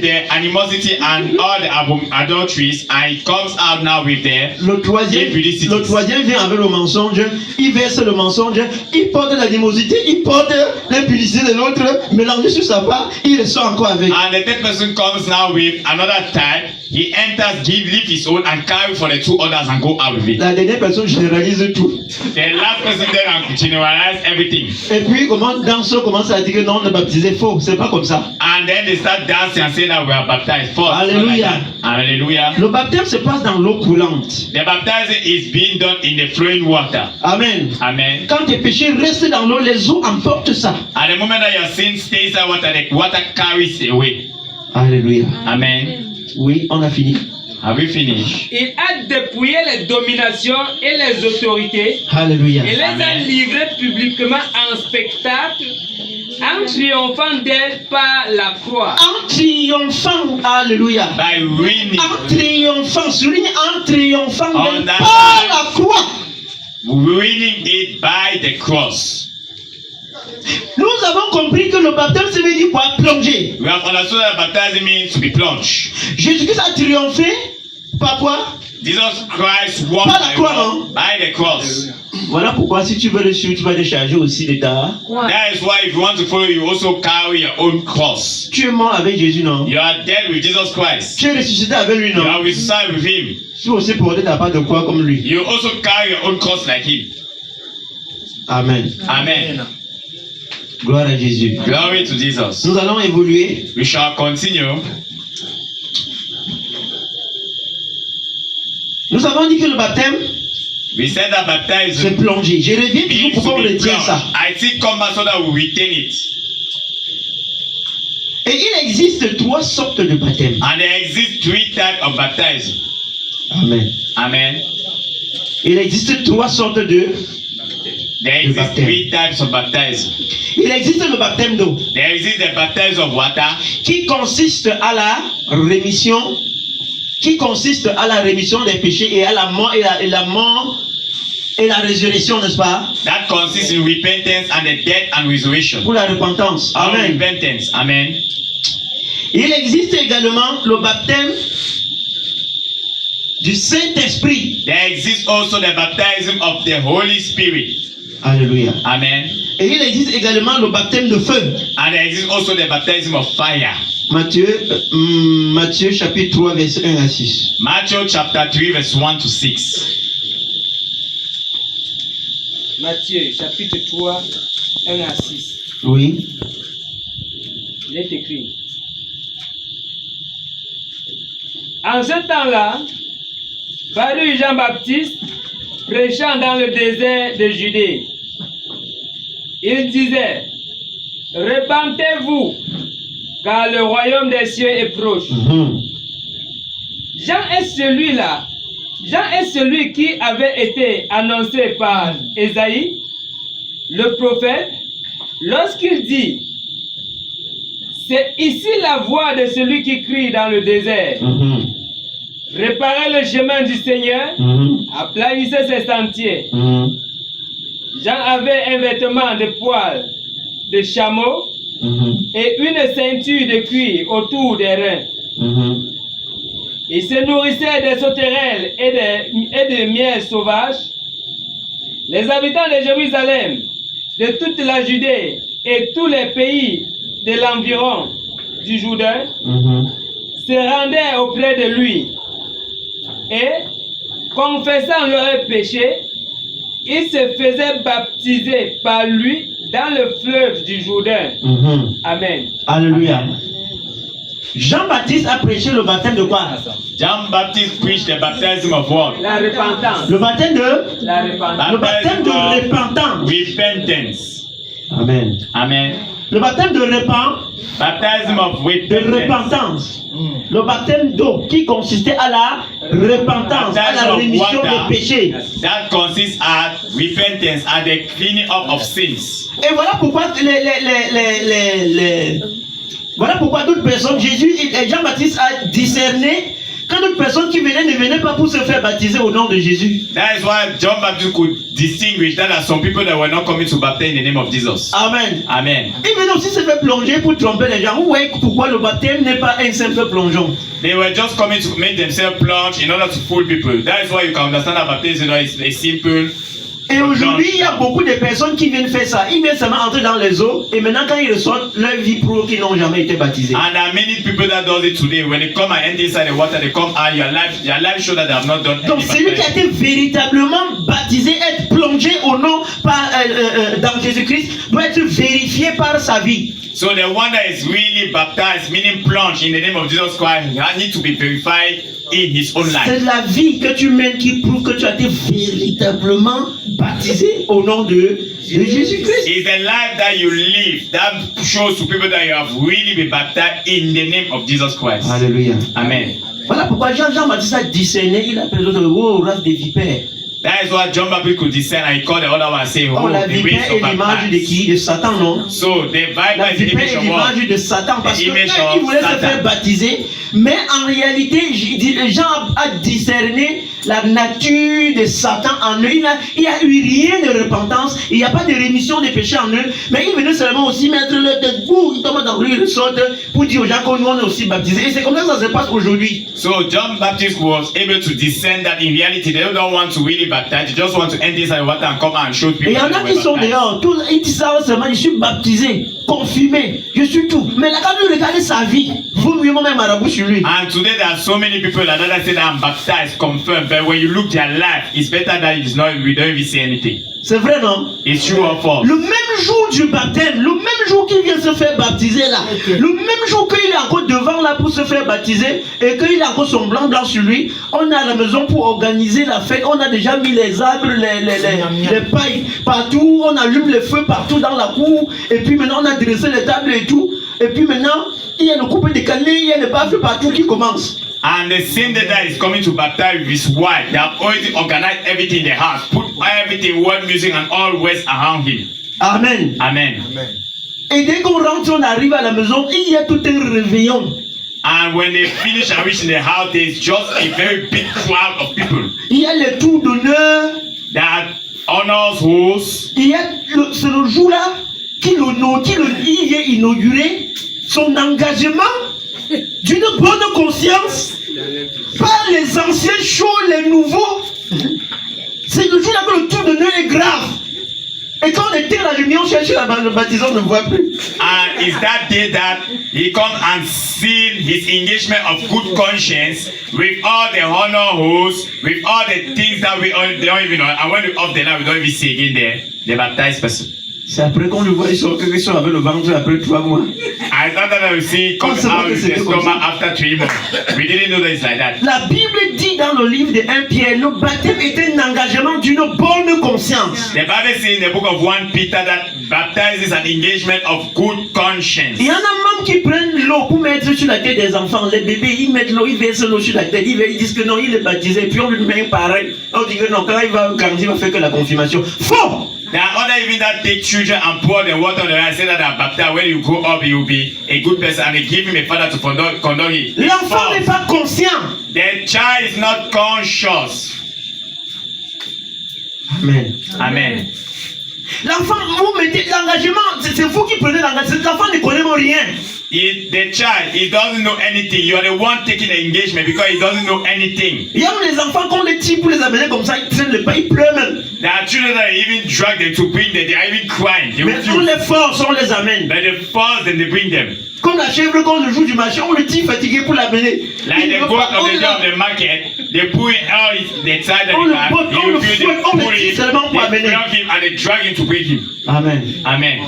the animosity and all the adulteries, and it comes out now with the Le troisième vient avec le mensonge, il verse le mensonge, il porte l'animosité, il porte l'impudicité de l'autre, mélangé sur sa part, il ressort encore avec. And the third person comes now with another type. He enters, leave his own, and carry for the 2 others and go out with it. La dernière personne généralise tout. The last person then generalize everything. Et puis danseur commence à dire que non, le baptisé est faux, c'est pas comme ça. And then they start dancing and saying that we are baptized. False. Alléluia. Like Hallelujah. Le baptême se passe dans l'eau coulante. The baptizing is being done in the flowing water. Amen. Amen. Quand tes péchés restent dans l'eau, les eaux emportent ça. At the moment that your sin stays in water, the water carries away. Alléluia. Amen. Oui, on a fini. Have we finished? Il a dépouillé les dominations et les autorités. Alléluia. Et les a Amen. livrées publiquement en spectacle, en triomphant d'elles par la croix. En triomphant, alléluia. By winning. En triomphant, souligne en triomphant On d'elle that par la croix. Winning it by the cross. Nous avons compris que le baptême, ça veut dire quoi? Plonger. We have understood that baptizing means to be plunged. Jésus-Christ a triomphé par quoi? Jesus Christ won Par la croix, non? by the cross. Voilà pourquoi si tu veux le suivre, tu vas décharger aussi de ta. That is why if you want to follow, you also carry your own cross. Tu es mort avec Jésus, non? You are dead with Jesus Christ. Tu es ressuscité avec lui, You non? are resuscitated with him. Tu vas aussi porter ta part de croix comme lui. You also carry your own cross like him. Amen. Amen. Gloire à Jésus. Glory to Jesus. Nous allons évoluer. We shall continue. Nous avons dit que le baptême, We said that c'est baptism plonger. Je reviens toujours means pourquoi on to be retient plunged. ça. I think come back so that we retain it. Et il existe 3 sortes de baptême. And there exist 3 types of baptism. Amen. Amen. Il existe 3 sortes de. There Le exist baptême. 3 types of baptism. Il existe le baptême d'eau There exist the baptism of water, qui consiste à la rémission, des péchés et à la mort et la mort et la résurrection, n'est-ce pas? That consists in repentance and the death and resurrection. Pour la repentance. Our Amen. repentance. Amen. Il existe également le baptême du Saint-Esprit. There exists also the baptism of the Holy Spirit. Alléluia. Amen. Et il existe également le baptême de feu. And there exists also the baptism of fire. Matthieu chapitre 3 verset 1 à 6. Matthew chapter 3 verse 1 to 6. Matthieu chapitre 3, 1 à 6. Oui. Il est écrit. En ce temps-là, parut Jean-Baptiste prêchant dans le désert de Judée. Il disait, repentez-vous, car le royaume des cieux est proche. Jean est celui qui avait été annoncé par Ésaïe, le prophète, lorsqu'il dit, c'est ici la voix de celui qui crie dans le désert. Réparez le chemin du Seigneur, aplanissez ses sentiers. Jean avait un vêtement de poil de chameau et une ceinture de cuir autour des reins. Il se nourrissait des sauterelles et de miel sauvage. Les habitants de Jérusalem, de toute la Judée et tous les pays de l'environ du Jourdain se rendaient auprès de lui et, confessant leurs péchés, ils se faisaient baptiser par lui dans le fleuve du Jourdain. Amen. Alléluia. Jean-Baptiste a prêché le baptême de quoi? John Baptist preached the baptism of what? La repentance. Le baptême de? La repentance. Le baptême de repentance. Repentance. Amen. Amen. Le baptême de repentance. Baptism of De repentance. repentance. Le baptême d'eau qui consistait à la repentance, à la rémission des péchés. That consists at repentance, at the cleaning up of sins. Et voilà pourquoi voilà pourquoi d'autres personnes, Jésus et Jean-Baptiste a discerné quand d'autres personnes qui venaient ne venaient pas pour se faire baptiser au nom de Jésus. That is why John Baptist could distinguish that there are some people that were not coming to baptize in the name of Jesus. Amen. Amen. Ils venaient aussi se faire plonger pour tromper les gens. Vous voyez pourquoi le baptême n'est pas un simple plongeon. They were just coming to make themselves plunge in order to fool people. That is why you can understand that baptism is a simple. Et aujourd'hui, il y a beaucoup de personnes qui viennent faire ça. Ils viennent seulement entrer dans les eaux et maintenant quand ils ressortent, leur vie prouve qu'ils n'ont jamais été baptisés. And there are many people that do it today. When they come and enter inside the water, they come out, your life show that they have not done Donc any celui qui a baptism. été véritablement baptisé, être plongé au nom dans Jésus-Christ, doit être vérifié par sa vie. So the one that is really baptized, meaning plunge in the name of Jesus Christ, need to be verified in his own life. C'est la vie que tu mènes qui prouve que tu as été véritablement baptisé au nom de Jésus-Christ. It's the life that you live that shows to people that you have really been baptized in the name of Jesus Christ. Alléluia. Amen. Voilà pourquoi Jean-Baptiste a discerné, il appelle l'autre race des vipères. That is what John Baptist could discern, and he called the other one and say, Oh, la the vipère race est of l'image de baptized. qui? De Satan, non? So the La Bible is the vipère image est of what? l'image de Satan parce que Image eux, of ils voulaient se Satan. faire baptiser, mais en réalité, Jean a discerné la nature de Satan en eux. Il n'y a eu rien de repentance, il n'y a pas de rémission des péchés en eux, mais ils venaient seulement aussi mettre leur tête, ils tombent dans le ressortent pour dire aux gens qu'on est aussi baptisés. Et c'est comme ça que ça se passe aujourd'hui. So John Baptist was able to discern that in reality they don't want to really baptize, they just want to enter inside the water and come out and show people. Et il y en that a they qui were sont baptized. dehors, ils disent ça seulement, je suis baptisé, confirmé, je suis tout. Mais là, quand vous regardez sa vie, vous mieux même marabout sur lui. And today there are so many people that say that I'm baptized, confirmed, but when you look their life, it's better that it's not, we don't even see anything. C'est vrai, non? It's true or false. Le même jour du baptême, le même jour qu'il vient se faire baptiser là, le même jour qu'il est encore devant là pour se faire baptiser et qu'il a encore son blanc sur lui, on est à la maison pour organiser la fête. On a déjà mis les arbres, les pailles partout, on allume les feux partout dans la cour et puis maintenant on a dressé les tables et tout. Et puis maintenant, il y a le couple de canne, il y a les baffes partout qui commencent. And the same day that is coming to baptize with his wife, they have already organized everything in the house, put everything, world music and all ways around him. Amen. Amen. Et dès qu'on rentre, on arrive à la maison, il y a tout un réveillon. And when they finish and reach in the house, there's just a very big crowd of people. Il y a les tours d'honneur. There are honors hosts. C'est le jour-là il vient inaugurer son engagement d'une bonne conscience par les anciens chauds, les nouveaux. C'est le jour-là que le tour de nœud est grave. Et quand on était à la réunion, chercher le baptisant, on ne voit plus. And it's that day that he comes and seal his engagement of good conscience with all the honor hosts, with all the things that we don't even know. And when we off the line, we don't even see again the baptized person. C'est après qu'on le voit, ils sont avec le ventre après 3 mois. I thought that I would see come out with the stomach after 3 months. We didn't know that it's like that. La Bible dit dans le livre de 1 Pierre, le baptême est un engagement d'une bonne conscience. The Bible says in the book of 1 Peter that baptizes an engagement of good conscience. Il y en a même qui prennent l'eau pour mettre sur la tête des enfants. Les bébés, ils mettent l'eau, ils versent l'eau sur la tête. Ils disent que non, il est baptisé. Puis on lui met pareil. On dit que non, quand il va grandir, il va faire que la confirmation. Faux! There are other even that take children and pour the water on the right, say that are baptized. When you grow up, you will be a good person, and they give him a father to conduct it. L'enfant n'est pas conscient. The child is not conscious. Amen. Amen. L'enfant, vous mettez l'engagement, c'est vous qui prenez l'engagement. L'enfant ne connaît rien. The child, he doesn't know anything. You are the one taking the engagement because he doesn't know anything. Il y a les enfants qu'on les tire pour les amener comme ça, ils traînent le pas, ils pleurent même. There are children that even drag them to bring them. They are even crying. They Mais on refuse. les force, on les amène. But they force them, they bring them. Comme la chèvre, quand le jour du marché, on le tire fatigué pour l'amener. Like the goat of the day of the market, they pull it out the side of On the le car. botte, They on le refuse, fouette, they on le pull tire it, seulement pour they amener. flog him and they drag him to bring him. Amen. Amen.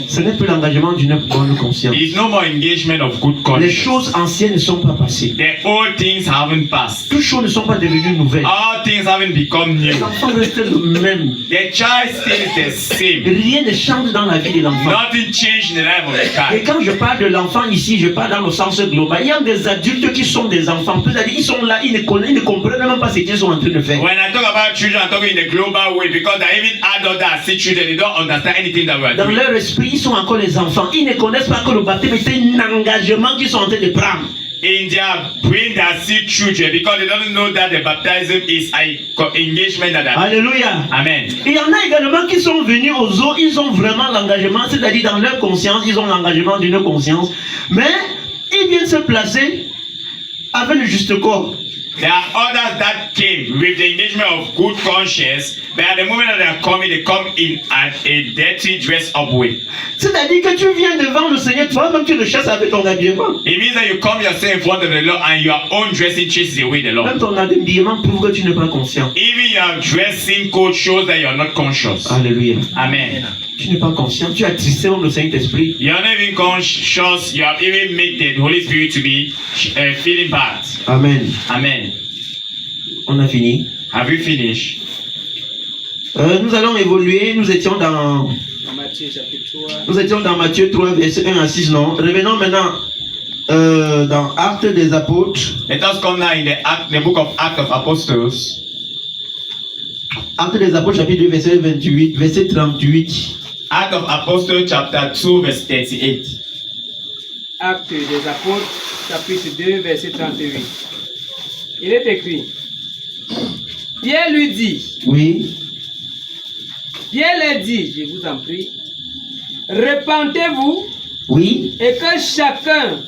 Ce n'est plus l'engagement d'une bonne conscience. There is no more engagement of good Les conscience. choses anciennes ne sont pas passées. The old things haven't passed. Toutes choses ne sont pas devenues nouvelles. All things haven't become new. Les enfants restent les mêmes. The child stays the same. Rien ne change dans la vie de l'enfant. Nothing changed in the life of the Et child. quand je parle de l'enfant ici, je parle dans le sens global. Il y a des adultes qui sont des enfants. C'est-à-dire ils sont là, ils ne comprennent même pas ce qu'ils sont en train de faire. When I talk about children, I'm talking in the global way because there are even adults that see children, they don't understand anything that we are Dans doing. leur esprit, ils sont encore les enfants. Ils ne connaissent pas que le baptême est un engagement qu'ils sont en train de prendre. In their brain, they are still children because they don't know that the baptism is an engagement that they are. Alléluia. Amen. Il y en a également qui sont venus aux eaux, ils ont vraiment l'engagement, c'est-à-dire dans leur conscience, ils ont l'engagement d'une conscience, mais ils viennent se placer avec le juste corps. There are others that came with the engagement of good conscience, but at the moment that they are coming, they come in at a dirty, dressed up way. C'est-à-dire que tu viens devant le Seigneur, toi-même tu le chasses avec ton habillement. It means that you come yourself in front of the Lord and your own dressing chases away the Même Lord. ton habillement prouve que tu n'es pas conscient. Even your dressing code shows that you are not conscious. Alléluia. Amen. Tu n'es pas conscient, tu as attristé le Saint-Esprit. You are not even conscious, you have even made the Holy Spirit to be feeling bad. Amen. Amen. On a fini. Have you finished? Nous allons évoluer, nous étions dans Matthieu 3, verset 1 à 6, non? Revenons maintenant dans Actes des Apôtres. Let us come now in the book of Acts of Apostles. Actes des Apôtres, chapitre 2, verset 28, verset 38. Acts of Apostles, chapter 2, verse 38. Actes des Apôtres, chapitre 2, verset 38. Il est écrit, Pierre lui dit, Oui. Pierre leur dit, je vous en prie, repentez-vous Oui. et que chacun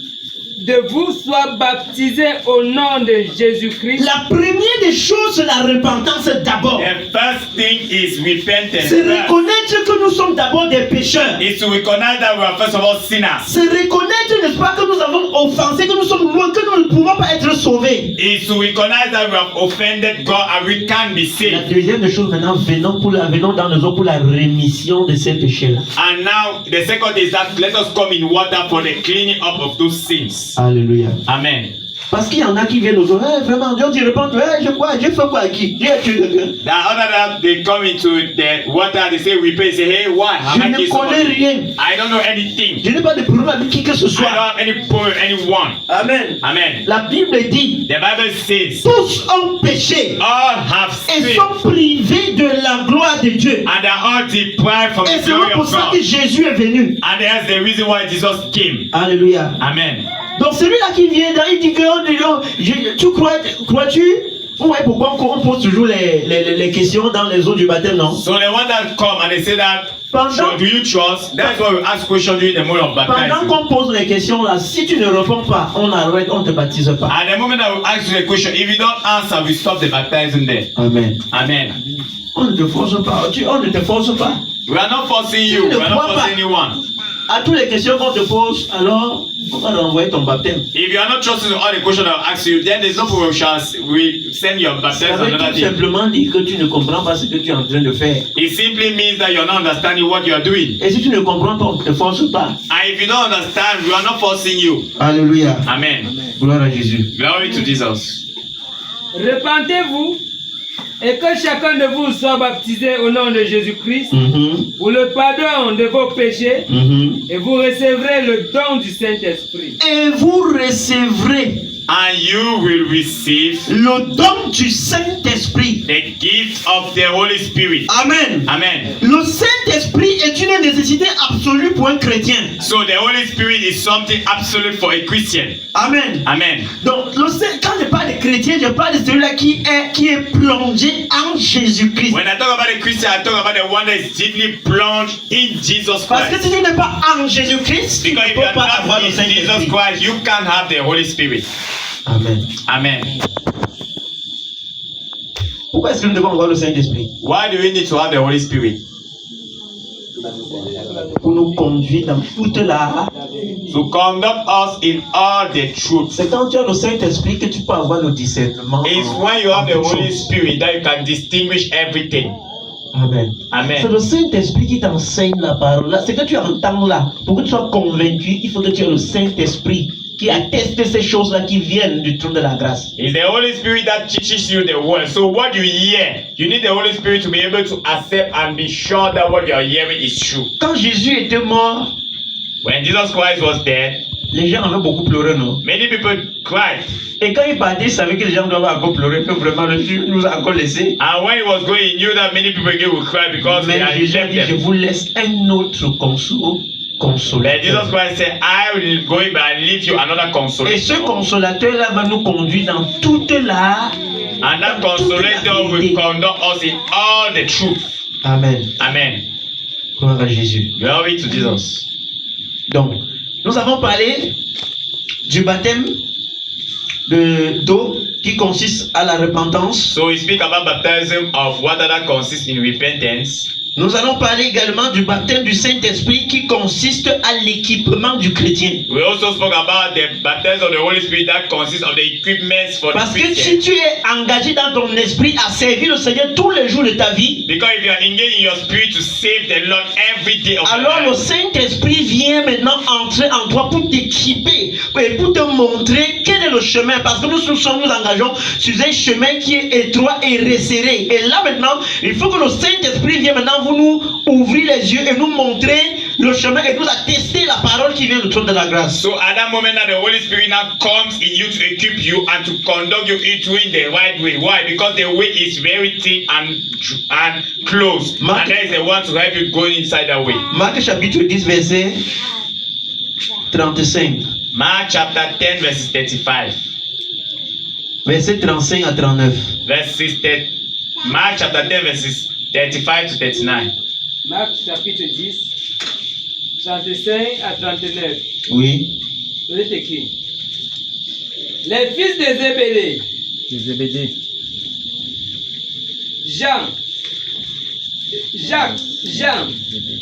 de vous soit baptisé au nom de Jésus-Christ. La première des choses, c'est la repentance d'abord. The first thing is repentance. C'est reconnaître que nous sommes d'abord des pécheurs. Is to recognize that we are first of all sinners. C'est reconnaître, n'est-ce pas, que nous avons offensé, que nous sommes loin, que nous ne pouvons pas être sauvés. Is to recognize that we have offended God and we can't be La saved. deuxième des choses, maintenant, venons dans les eaux pour la rémission de ces péchés-là. And now the second is that let us come in water for the cleaning up of those sins. Alléluia. Amen. Parce qu'il y en a qui viennent aux eaux, vraiment, Dieu dit, répond, j'ai fait quoi à qui? J'ai tué quelqu'un. The other that they come into the water, they say we pay, say, hey, why? Je ne connais rien. I don't know anything. Je n'ai pas de problème avec qui que ce I don't soit. have any problem with anyone. Amen. Amen. La Bible dit, The Bible says, tous ont péché all have et sinned sont privés de la gloire de Dieu. and are all deprived from Et the c'est glory pour of ça que God. Jésus est venu. And that's the reason why Jesus came. Alléluia. Amen. Donc celui-là qui vient là, il dit que tu crois-tu Vous voyez pourquoi on pose toujours les questions dans les eaux du baptême, non? So the one that come and they say that, Pendant- do you trust? That's why we ask questions during the moment of Pendant baptism. qu'on pose les questions là, si tu ne réponds pas, on arrête, on ne te baptise pas. At the moment that we ask you the question, if you don't answer, we stop the baptizing there. Amen. Amen. On ne te force pas. On ne te force pas. We are not forcing you. We are not forcing anyone. À toutes les questions qu'on te pose, alors on va renvoyer ton baptême. If you are not trusting all the questions that I ask you, then there's no problem. We send your Ça baptism veut another tout day. simplement dire que tu ne comprends pas ce que tu es en train de faire. It simply means that you're not understanding what you are doing. Et si tu ne comprends pas, on ne te force pas. And if you don't understand, we are not forcing you. Alléluia. Amen. Gloire à Jésus. Glory to Jesus. Repentez-vous et que chacun de vous soit baptisé au nom de Jésus-Christ pour le pardon de vos péchés et vous recevrez le don du Saint-Esprit. Et vous recevrez And you will receive le don du Saint-Esprit. the gift of the Holy Spirit. Amen. Amen. Le Saint-Esprit est une nécessité absolue pour un chrétien. So the Holy Spirit is something absolute for a Christian. Amen. Amen. Donc, quand je parle de chrétien, je parle de celui-là qui est plongé en Jésus-Christ. When I talk about a Christian, I talk about the one that is deeply plunged in Jesus Parce que Christ. si tu n'es pas en Jésus-Christ, tu ne Because if peux you are pas avoir not le in Jesus Saint-Esprit. Christ, you can't have the Holy Spirit. Amen. Amen. Pourquoi est-ce que nous devons avoir le Saint-Esprit? Why do we need to have the Holy Spirit? Pour nous conduire dans toute la... To conduct us in all the truth. C'est quand tu as le Saint-Esprit que tu peux avoir le discernement. It's en- when you have en the toutes Holy choses. Spirit that you can distinguish everything. Amen. C'est Amen. le Saint-Esprit qui t'enseigne la parole. Là, c'est que tu entends là. Pour que tu sois convaincu, il faut que tu aies le Saint-Esprit qui atteste ces choses-là qui viennent du trône de la grâce. It's the Holy Spirit that teaches you the word. So what you hear, you need the Holy Spirit to be able to accept and be sure that what you are hearing is true. Quand Jésus était mort, When Jesus Christ was dead, les gens avaient beaucoup pleuré, non? many people cried. Et quand il partait, il savait que les gens doivent encore pleurer, que vraiment le Dieu nous a encore laissés. And when he was going, he knew that many people again would cry because Mais they had Jésus a left dit, je them. vous laisse un autre But Jesus consolateur. Christ said, I will go but I leave you another Et ce consolator. consolateur-là va nous conduire dans toute la... And that consolator will conduct us in all the truth. Amen. Amen. Gloire à Jésus. Glory to Jesus. Donc, nous avons parlé du baptême d'eau qui consiste à la repentance. So we speak about baptism of water that consists in repentance. Nous allons parler également du baptême du Saint-Esprit qui consiste à l'équipement du chrétien. We also spoke about the baptism of the Holy Spirit that consists of the equipments for the Parce que Christian. si tu es engagé dans ton esprit à servir le Seigneur tous les jours de ta vie, Because if you are engaged in your spirit to save the Lord every day of your alors le life, Saint-Esprit vient maintenant entrer en toi pour t'équiper et pour te montrer quel est le chemin. Parce que nous nous engageons sur un chemin qui est étroit et resserré. Et là maintenant, il faut que le Saint-Esprit vienne maintenant vous nous ouvrir les yeux et nous montrer le chemin et nous attester la parole qui vient du trône de la grâce. so at that moment that the Holy Spirit now comes in you to equip you and to conduct you into the right way. Why? Because the way is very thick and close. And that is the one to help you go inside that way. Marc chapitre 10 verset 35. Mark chapter 10 verses 35. Verset 35 à 39. Mark chapter 10 verses 35 to 39. Marc chapitre 10, 35 à 39. Oui. Il est écrit. Les fils de Zébédée, Jean,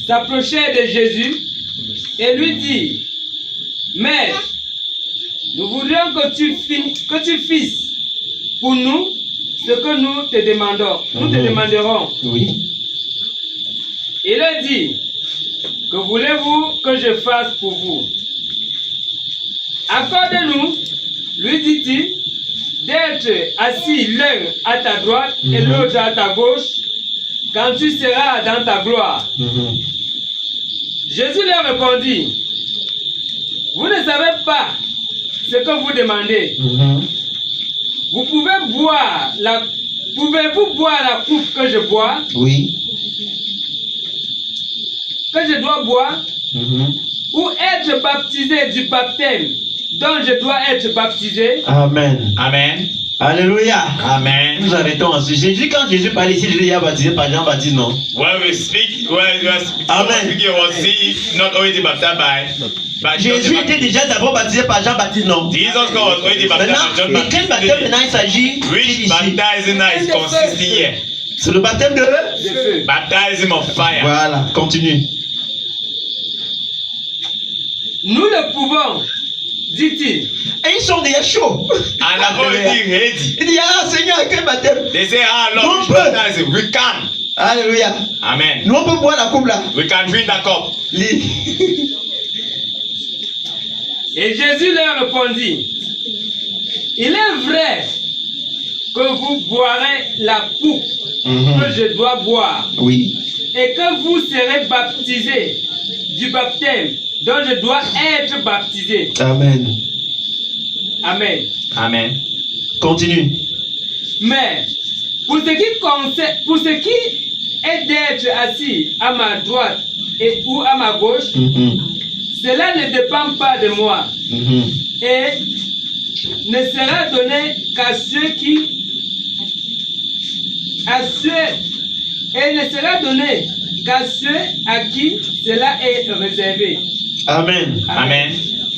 s'approchaient de Jésus et lui dit, Maître, nous voudrions que tu fisses pour nous ce que nous te demandons. Nous te demanderons. Oui. Il a dit, que voulez-vous que je fasse pour vous? Accorde-nous, lui dit-il, d'être assis l'un à ta droite et l'autre à ta gauche, quand tu seras dans ta gloire. Jésus leur répondit, vous ne savez pas ce que vous demandez. Pouvez-vous boire la coupe que je bois? Oui. Que je dois boire, ou être baptisé du baptême dont je dois être baptisé. Amen. Amen. Alléluia. Amen. Nous arrêtons ensuite. Jésus, quand Jésus parlait ici, il a baptisé par Jean-Baptiste, non? When we speak, when we are Amen. speaking about he not already baptized by Jésus était déjà d'abord baptisé par Jean-Baptiste, non? Jesus God was already baptized by John Maintenant, et quel baptême Baptist. maintenant il s'agit? Which baptism now is consisting here? C'est le baptême de De feu. Baptism of fire. Voilà, continue. Nous le pouvons, dit-il. Et ils sont déjà chauds. And I'm already ready. Il dit, ah Seigneur, quel baptême? They say, ah Lord, which Non, peu. baptism? We can. Alléluia. Amen. Nous, on peut boire la coupe là. We can drink the cup. Lis. Et Jésus leur répondit, il est vrai que vous boirez la coupe que je dois boire, Oui. et que vous serez baptisés du baptême dont je dois être baptisé. Amen. Amen. Amen. Continue. Mais pour ce qui est d'être assis à ma droite et ou à ma gauche, cela ne dépend pas de moi et ne sera donné qu'à ceux à qui cela est réservé. Amen. Amen.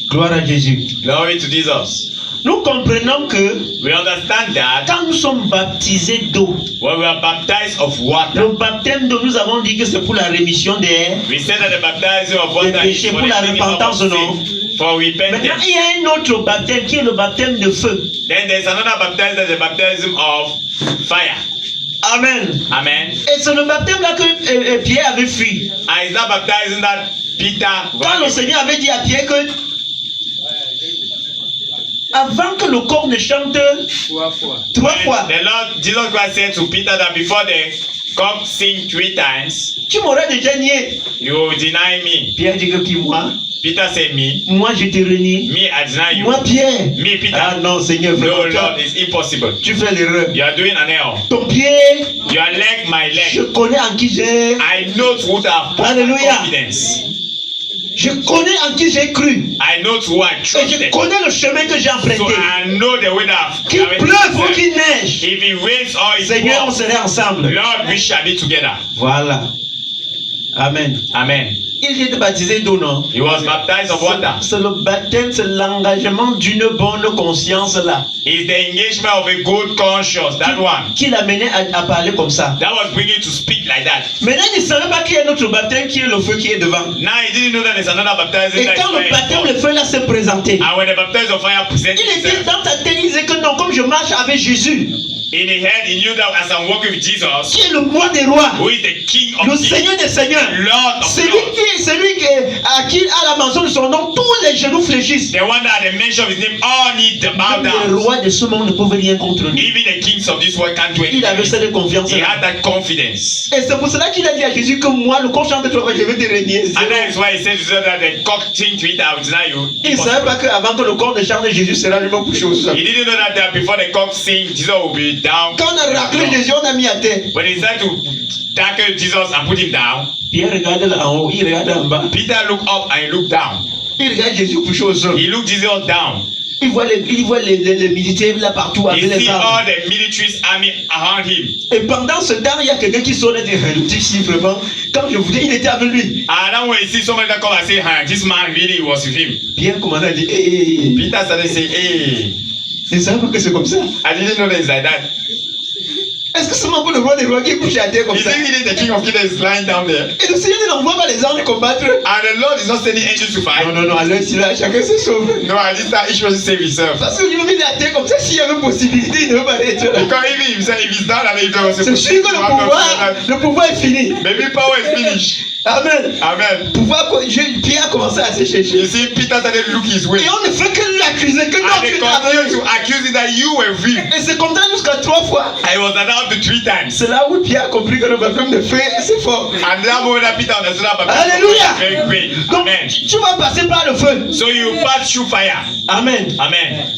Gloire à Jésus. Glory to Jesus. Nous comprenons que We understand that quand nous sommes baptisés d'eau, when we are baptized of water, le baptême d'eau, nous avons dit que c'est pour la rémission des we said that the baptism of water is péchés, for pour la the remission repentance, of non? sin, for Maintenant, repentance. il y a un autre baptême qui est le baptême de feu. Then there's another baptism, that's the baptism of fire. Amen. Amen. Et c'est le baptême là que Pierre avait fui. And it's that baptism that Peter Quand le Seigneur avait dit à Pierre que avant que le corps ne chante 3 fois. 3 fois, The Lord Jesus Christ said to Peter that before the cock sing 3 times, tu m'auras déjà nié. you will deny me. Pierre dit que qui moi? Peter said, me. Moi je te renie. Me, I deny you. Moi Pierre. Me, Peter. Ah non Seigneur, No, vraiment, Lord, it's impossible. tu fais l'erreur. You are doing an error. Ton pied, Your leg, my je leg. connais en qui j'ai. I know to who I have Alléluia. confidence. Je connais en qui j'ai cru. I know to who I Et je trusted. connais le chemin que j'ai So emprunté. I know the way that Qu'il I've pleuve ou qu'il neige. If it rains or it Seigneur, on pours, serait ensemble. Lord, we shall be together. Voilà. Amen. Amen. Il était baptisé d'eau, non? He was baptized of water. C'est le baptême, c'est l'engagement d'une bonne conscience là. It's the engagement of a good conscience, that one. Qui l'amenait à parler comme ça. That was bringing to speak like that. Maintenant, il ne savait pas qu'il y a un autre baptême qui est le feu qui est devant. Now he didn't know that there's another baptism Et that quand le is baptême, fire. le feu là s'est présenté, And when the baptism of fire presented il était himself, dans sa tête, il disait que non, comme je marche avec Jésus, in his head he knew that as I'm walking with Jesus, qui est le roi des rois, who is the King le of kings, Seigneur des seigneurs, Lord of celui lords, à qui à la mention de son nom, tous les genoux fléchissent. the one that at the mention of his name all need to bow Même les down. rois de ce monde ne peuvent rien contre lui. Even the kings of this world can't do Il avait anything. cette confiance He là. had that confidence. Et c'est pour cela qu'il a dit à Jésus que moi, le corps chante de toi, je vais te régner. And that is why he said to Jesus that the cock sing to it, I will deny you. Il ne savait pas qu'avant que le corps ne chante, Jésus sera lui-même couché au sol. He didn't know that before the cock sing, Jesus will be down. Quand on a raclé Jésus, on a mis à terre. When he decided to tackle Jesus and put him down, Pierre regarde là en haut, il regarde en bas. Peter looked up and he looked down. Il regarde Jésus couché au sol. He looked Jesus down. Il voit les militaires là partout avec He les see all armes. the military army around him. Et pendant ce temps, il y a quelqu'un qui sort et dit, le petit si vraiment, quand je vous dis, il était avec lui. And then when he see somebody that come and say, hey, this man really was with him. Pierre commande à dire, hé, Peter started saying, hey, il ne savait pas que c'est comme ça. I didn't know that it's like that. Est-ce que c'est mon le roi des rois qui est couché à terre comme Is ça? it really the king of kings that is lying down there? Et le Seigneur n'envoie pas les anges combattre. And the Lord is not sending angels to fight. Non, alors si là, chacun se sauve. No, at least that each person save himself. Parce que lui, il est à terre comme ça, s'il y avait possibilité, il ne veut pas être là. Because even himself, if he's down and if there was a C'est sûr que le pouvoir est fini. maybe power is finished. Amen. Amen. Pierre a commencé à se chercher. You see, Peter started looking his way. Et on ne fait que l'accuser, que non, And tu they es continued aveugle. to accuse him that you were weak. Et c'est comme ça jusqu'à 3 fois. And he was allowed to 3 times. C'est là où Pierre a compris que le baptême de feu, c'est fort. And that moment that Peter understood that Alléluia. very great. Donc, Amen. tu vas passer par le feu. So you pass through fire. Amen. Amen.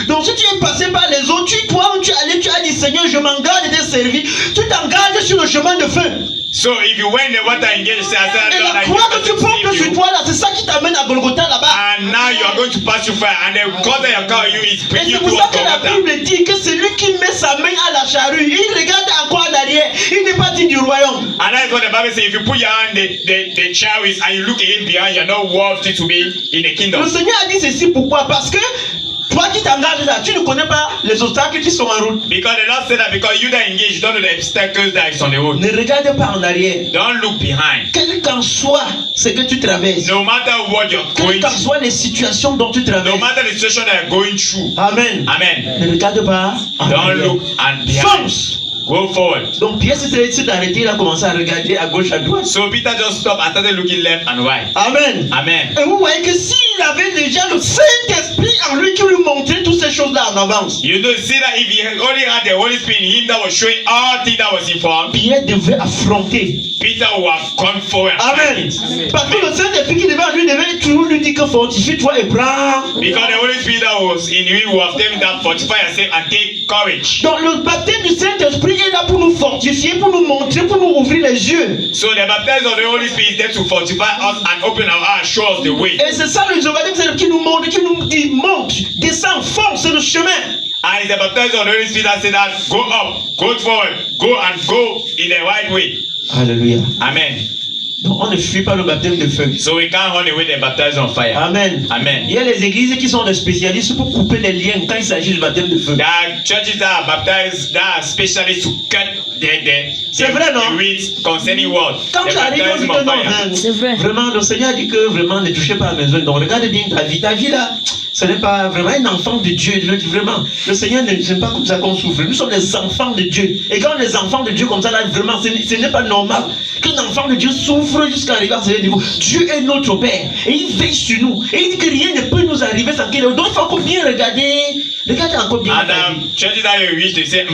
Donc si tu es passé par les autres, toi où tu es allé, tu as dit Seigneur, je m'engage de te servir. Tu t'engages sur le chemin de feu. So if you went the water engaged, Et la croix que tu portes sur toi là, c'est ça qui t'amène à Golgotha là-bas. and now you are going to pass through fire, and the God that you carry you is Et bringing c'est you pour ça towards que la Golgotha. Bible dit que c'est lui qui met sa main à la charrue. Il regarde encore en arrière. Il n'est pas digne du royaume. And that is what the Bible says. If you put your hand the chariots and you look again behind, you're not worthy to be in the kingdom. Le Seigneur a dit ceci pourquoi? Parce que toi qui t'engages là, tu ne connais pas les obstacles qui sont en route. Because the Lord said that because you that engage, you don't know the obstacles that is on the road. Ne regarde pas en arrière. Don't look behind. Quel qu'en soit ce que tu traverses, No matter what you're quelles going qu'en through, soient les situations dont tu no traverses, matter the situation that you're going through. Amen. Amen. Ne regarde pas en Don't arrière. look and behind. Fonce. Go forward. Donc Pierre s'est arrêté, il a commencé à regarder à gauche, à droite. So Peter just stopped and started looking left and right. Amen. Amen. Et vous voyez que s'il avait déjà le Saint-Esprit en lui qui lui montrait toutes ces choses-là en avance, You know, see that if he only had the Holy Spirit in him that was showing all things that was informed, Pierre devait affronter. Peter would have gone forward and Amen. fight it. Parce que le Saint-Esprit qui devait en lui devait toujours lui dire que fortifie-toi et prends. Because the Holy Spirit that was in him would have told him that fortify yourself and take courage. Donc le baptême du Saint-Esprit est là pour nous fortifier, pour nous montrer, pour nous ouvrir les yeux. So the baptism of the Holy Spirit is there to fortify us and open our eyes, show us the way. Et c'est ça le baptême qui nous montre, qui nous dit monte, descend, fonce le chemin. And it's the baptism of the Holy Spirit that said that go up, go forward, go and go in the right way. Alléluia. Amen. Donc on ne fuit pas le baptême de feu. So we can't run away the baptism of fire. Amen. Amen. Il y a les églises qui sont des spécialistes pour couper les liens quand il s'agit du baptême de feu. There are churches that are baptized, that are specialists to cut C'est vrai, non? the weeds concerning what? Quand The tu arrives, on dit baptism que of non, fire. hein, C'est vrai. vraiment, le Seigneur dit que vraiment ne touchez pas à la maison. Donc regarde bien ta vie. Ta vie là, ce n'est pas vraiment un enfant de Dieu. Vraiment, le Seigneur n'aime pas comme ça qu'on souffre. Nous sommes des enfants de Dieu. Et quand les enfants de Dieu comme ça là, vraiment, ce n'est pas normal qu'un enfant de Dieu souffre jusqu'à arriver à ce niveau. Dieu est notre Père. Et il veille sur nous. Et il dit que rien ne peut nous arriver sans qu'il. Donc il faut encore bien regarder. Regardez encore bien. And churches that you reach, they say,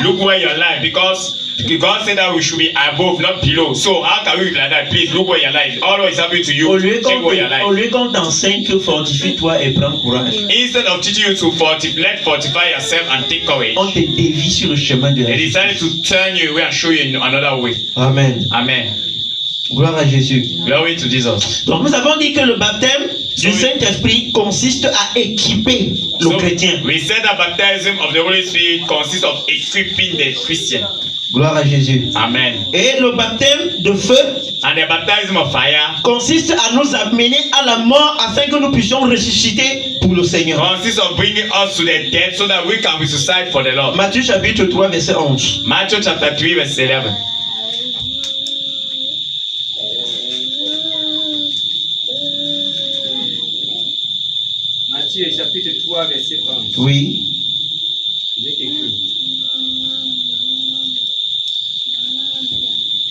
look where you're alive, because God said that we should be above, not below. So how can we be like that? Please look where you're alive. All what is happening to you, Au lieu check where you're alive. qu'on t'enseigne que fortifie-toi et prends courage, Instead of teaching you to fortify yourself and take courage, on te dévie sur le chemin de la they vie. decided to turn you away and show you another way. Amen. Amen. Gloire à Jésus. Glory to Jesus. Donc nous avons dit que le baptême du Saint-Esprit consiste à équiper le chrétien. We said that baptism of the Holy Spirit consists of equipping the Christian. Gloire à Jésus. Amen. Et le baptême de feu And the baptism of fire consiste à nous amener à la mort afin que nous puissions ressusciter pour le Seigneur. consists of bringing us to the death so that we can resuscitate for the Lord. Matthieu chapitre 3 verset 11. Matthew chapter 3 verse 11. Matthieu chapitre 3, verset 11. Oui. Il est écrit.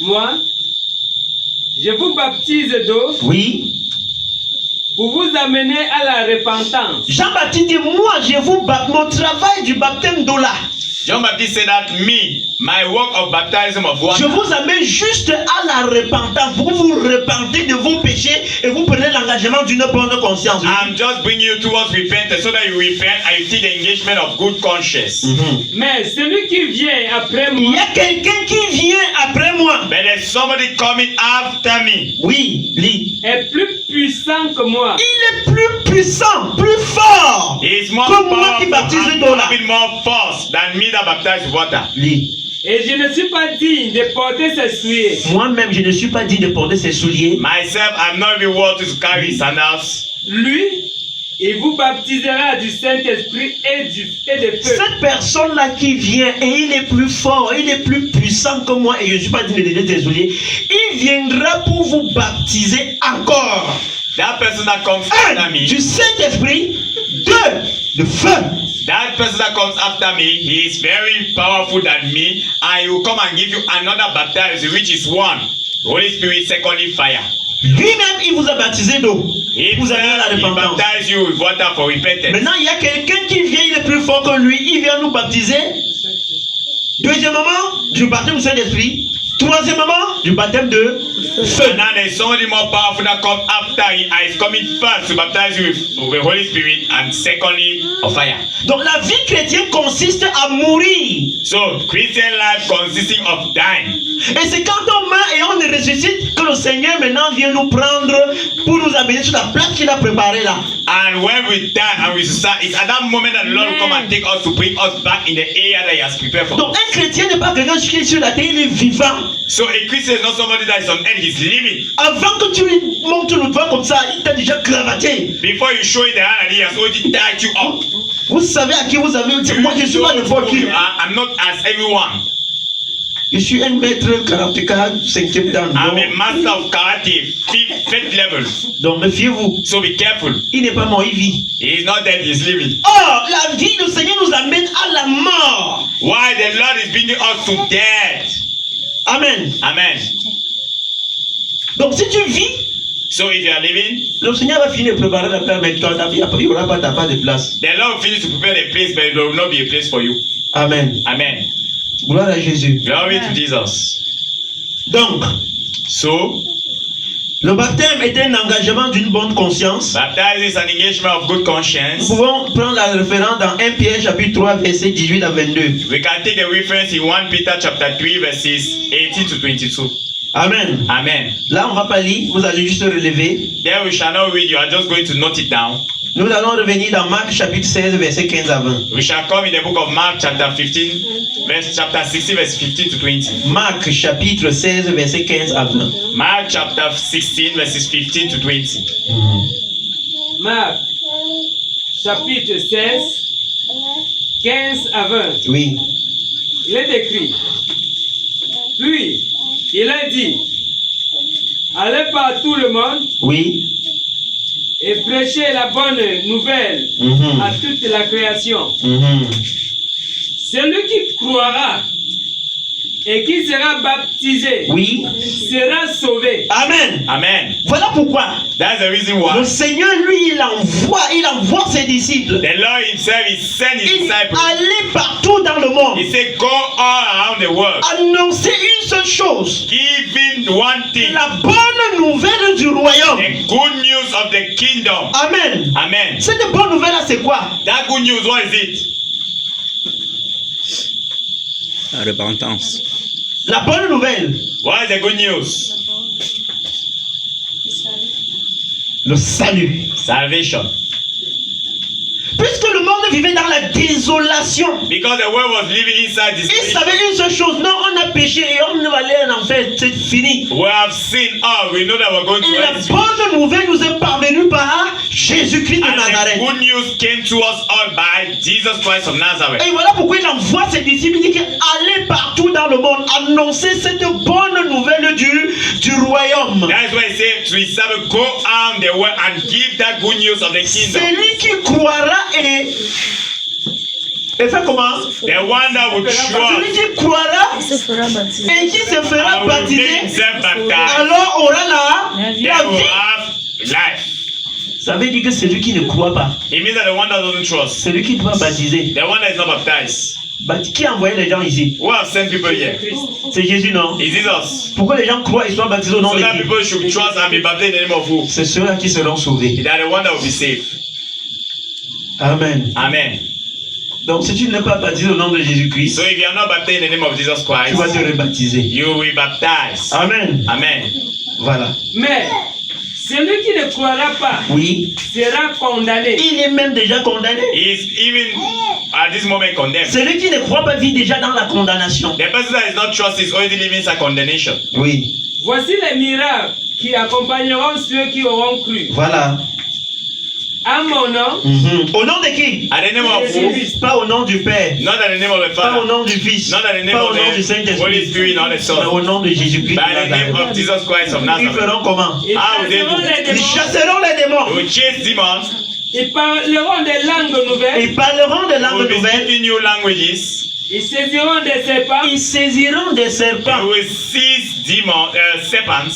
Moi, je vous baptise d'eau Oui. pour vous amener à la repentance. Jean-Baptiste dit, moi je vous baptise, mon travail du baptême d'eau là. John Baptist said that my work of baptism of Je water, vous amène juste à la repentance. Vous vous repentez de vos péchés et vous prenez l'engagement d'une bonne conscience. I'm just bringing you towards repentance so that you repent and you take the engagement of good conscience. Mais celui qui vient après Il y moi a quelqu'un qui vient après moi. But there's somebody coming after me. Oui, lis. est plus puissant que moi. Il est plus puissant, plus fort He is more que moi qui powerful baptise and d'eau là. having more force than me that baptize with water. Lis. Et je ne suis pas digne de porter ses souliers. Moi-même, je ne suis pas digne de porter ses souliers. Myself, I'm not even worthy to carry his sandals. Lui, il vous baptisera du Saint-Esprit et de feu. Cette personne-là qui vient et il est plus fort, il est plus puissant que moi et je ne suis pas digne de porter ses souliers, il viendra pour vous baptiser encore. That person that comes after me, Du Saint-Esprit, de feu. that person that comes after me, he is very powerful than me, and he will come and give you another baptism, which is one. Holy Spirit, secondly, fire. Lui-même, il vous a baptisé d'eau. He Vous avez la repentance. baptize you with water for repentance. Maintenant, il y a quelqu'un qui vient, il est plus fort que lui, il vient nous baptiser. Deuxièmement, du baptême du Saint-Esprit. Troisièmement, du baptême de feu. And now there's somebody more powerful that comes after him and is coming first to baptize you with the Holy Spirit and secondly of fire. Donc la vie chrétienne consiste à mourir. So Christian life consisting of dying. Et c'est quand on meurt et on ressuscite que le Seigneur maintenant vient nous prendre pour nous amener sur la place qu'il a préparée là. And when we die and we resuscitate, it's at that moment that the Lord will come and take us to bring us back in the area that He has prepared for us. Donc un chrétien n'est pas quelqu'un qui est sur la terre, il est vivant. So a Christian is not somebody that is on earth, he's living. Avant que tu lui montres le doigt comme ça, il t'a déjà cravaché. Before you show it the hand, he has already tied you up. Vous savez à qui vous avez dit, moi je suis pas n'importe qui. I'm not as everyone. Je suis un maître karatéka 5e dan. I'm a master of karate, fifth level. Donc méfiez-vous. So be careful. Il n'est pas mort, il vit. He is not dead, he is living. Oh, la vie du Seigneur nous amène à la mort. Why the Lord is bringing us to death? Amen. Amen. Donc si tu vis, so if you are living, le Seigneur va finir de préparer la place, mais toi, il n'y aura pas de place. The Lord will finish to prepare the place, but there will not be a place for you. Amen. Amen. Gloire à Jésus. Glory to Jesus. Donc, so, le baptême est un engagement d'une bonne conscience. Baptizing is an engagement of good conscience. Nous pouvons prendre la référence dans 1 Pierre chapitre 3 versets 18 à 22. We can take the reference in 1 Peter chapter 3 verses 18 to 22. Amen. Amen. Là, on ne va pas lire, vous allez juste relever. There we shall not read, you are just going to note it down. Nous allons revenir dans Marc chapitre 16 verset 15 à 20. We shall come in the book of Mark chapter 16 verse 15 to 20. Marc chapitre 16 verset 15 à 20. Mark chapter 16 verses 15 to 20. Marc, chapitre 16, 15 à 20. Oui. Il est écrit. Puis, il a dit, allez par tout le monde Oui. et prêchez la bonne nouvelle à toute la création. Celui qui croira et qui sera baptisé Oui. sera sauvé. Amen. Amen. Voilà pourquoi That's the reason le why Seigneur, lui, il envoie ses disciples. the Lord himself is sent his Il disciples. allait partout dans le monde. He said, go all around the world, Annoncer une seule chose. giving one thing, La bonne nouvelle du royaume. the good news of the kingdom. Amen. Amen. Cette bonne nouvelle-là, c'est quoi? That good news, what is it? La repentance. La bonne nouvelle. What is the good news? Le salut. Salvation. Puisque le monde vivait dans la désolation, Because the world was living inside this il savait une seule chose. Non, on a péché et on va aller en enfer. C'est fini. we have sinned. Oh, we know that we're going to Et la hell. bonne nouvelle nous est parvenue par Jésus-Christ de And the Nazareth. good news came to us all by Jesus Christ of Nazareth. Et voilà pourquoi il envoie ses disciples. Il dit allez partout dans le monde, annoncer cette bonne nouvelle du royaume. That's why he said to his servant, go out the world and give that good news of the kingdom. Celui qui croira et fait comment? The one that would Celui trust qui croira se fera baptiser. et qui se fera and will make baptiser, himself baptized, alors aura la they will vie. have life. Ça veut dire que celui qui ne croit pas, It means that the one that doesn't trust, celui qui ne peut pas baptiser, the one that is not baptized, qui a envoyé les gens ici? who have sent people here, C'est Jésus, non? is Jesus. Pourquoi les gens croient et soient baptisés au nom So de that qui? people should trust and be baptized in the name of who? C'est ceux-là qui seront sauvés. They are the one that will be saved. Amen. Amen. Donc si tu n'es pas baptisé au nom de Jésus-Christ, So if you are not baptized in the name of Jesus tu vas Christ, te rebaptiser. you will be baptized. Amen. Amen. Voilà. Mais celui qui ne croira pas Oui. sera condamné. Il est même déjà condamné. He is even at this moment condemned. Celui qui ne croit pas vit déjà dans la condamnation. The person that is not trust is already living sa condemnation. Oui. Voici les miracles qui accompagneront ceux qui auront cru. Voilà. À mon nom, Au nom de qui? At the name of who? Pas au nom du Père. Not at the name of the Pas au Father. nom du Fils. Not at the name Pas of au nom du the Holy Saint-Esprit. Spirit, not the Mais Son. au nom de Jésus-Christ. By the name de of Jesus Christ of Ils Nazareth. feront comment? ils How would they chasseront do? les Ils démons, chasseront les They démons. will chase demons. ils parleront des langues nouvelles, Ils parleront des They will langues be nouvelles. speaking new languages. ils saisiront des serpents. Ils saisiront des They serpents. will seize demons, serpents.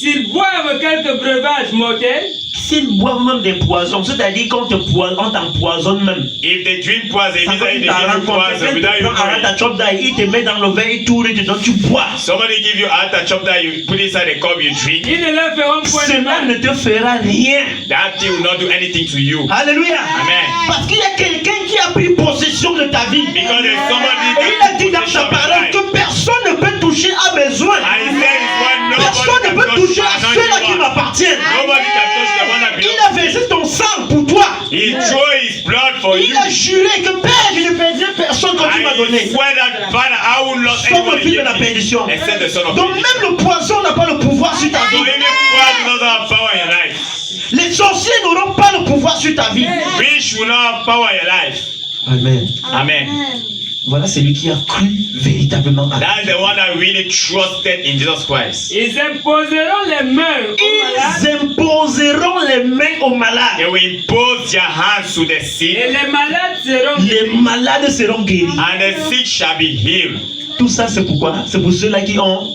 s'ils boivent quelques breuvages mortels, s'ils boivent même des poisons, c'est-à-dire qu'on t'empoisonne même. If they drink poison, it Ça means veut that dire they give you poison without you knowing. il te met dans le verre, il tourne, il te donne, tu bois. Somebody give you a chop that you put inside a cup, you drink. ils ne leur feront point de Cela mal. ne te fera rien. That thing will not do anything to you. Alléluia. Amen. Parce qu'il y a quelqu'un qui a pris possession de ta vie. Because there's somebody Et il a dit dans sa parole que personne ne peut toucher à mes soins. And he said it's what Personne ne nobody peut can touch toucher à my ceux-là qui anointing one. m'appartiennent. Nobody can touch the one that Il belongs. a versé son sang pour toi. He threw his blood for you. Il a juré que Père, je ne perdrai personne que tu m'as And donné. he swear that Father, I will not Sauf le anyone fils de la against me, perdition. except the son of Donc perdition. même le poison n'a pas le pouvoir sur ta So vie. even poison doesn't have power in your life. Les sorciers n'auront pas le pouvoir sur ta vie. Witch will not have power in your life. Amen. Amen. Voilà celui qui a cru véritablement à That's the one that really trusted in Jesus Christ. Ils imposeront les mains aux malades Ils imposeront les mains aux malades. They will impose their hands to the et sick, les malades seront Les malades seront guéris. and the sick shall be healed. Tout ça, c'est pourquoi? C'est pour ceux-là qui ont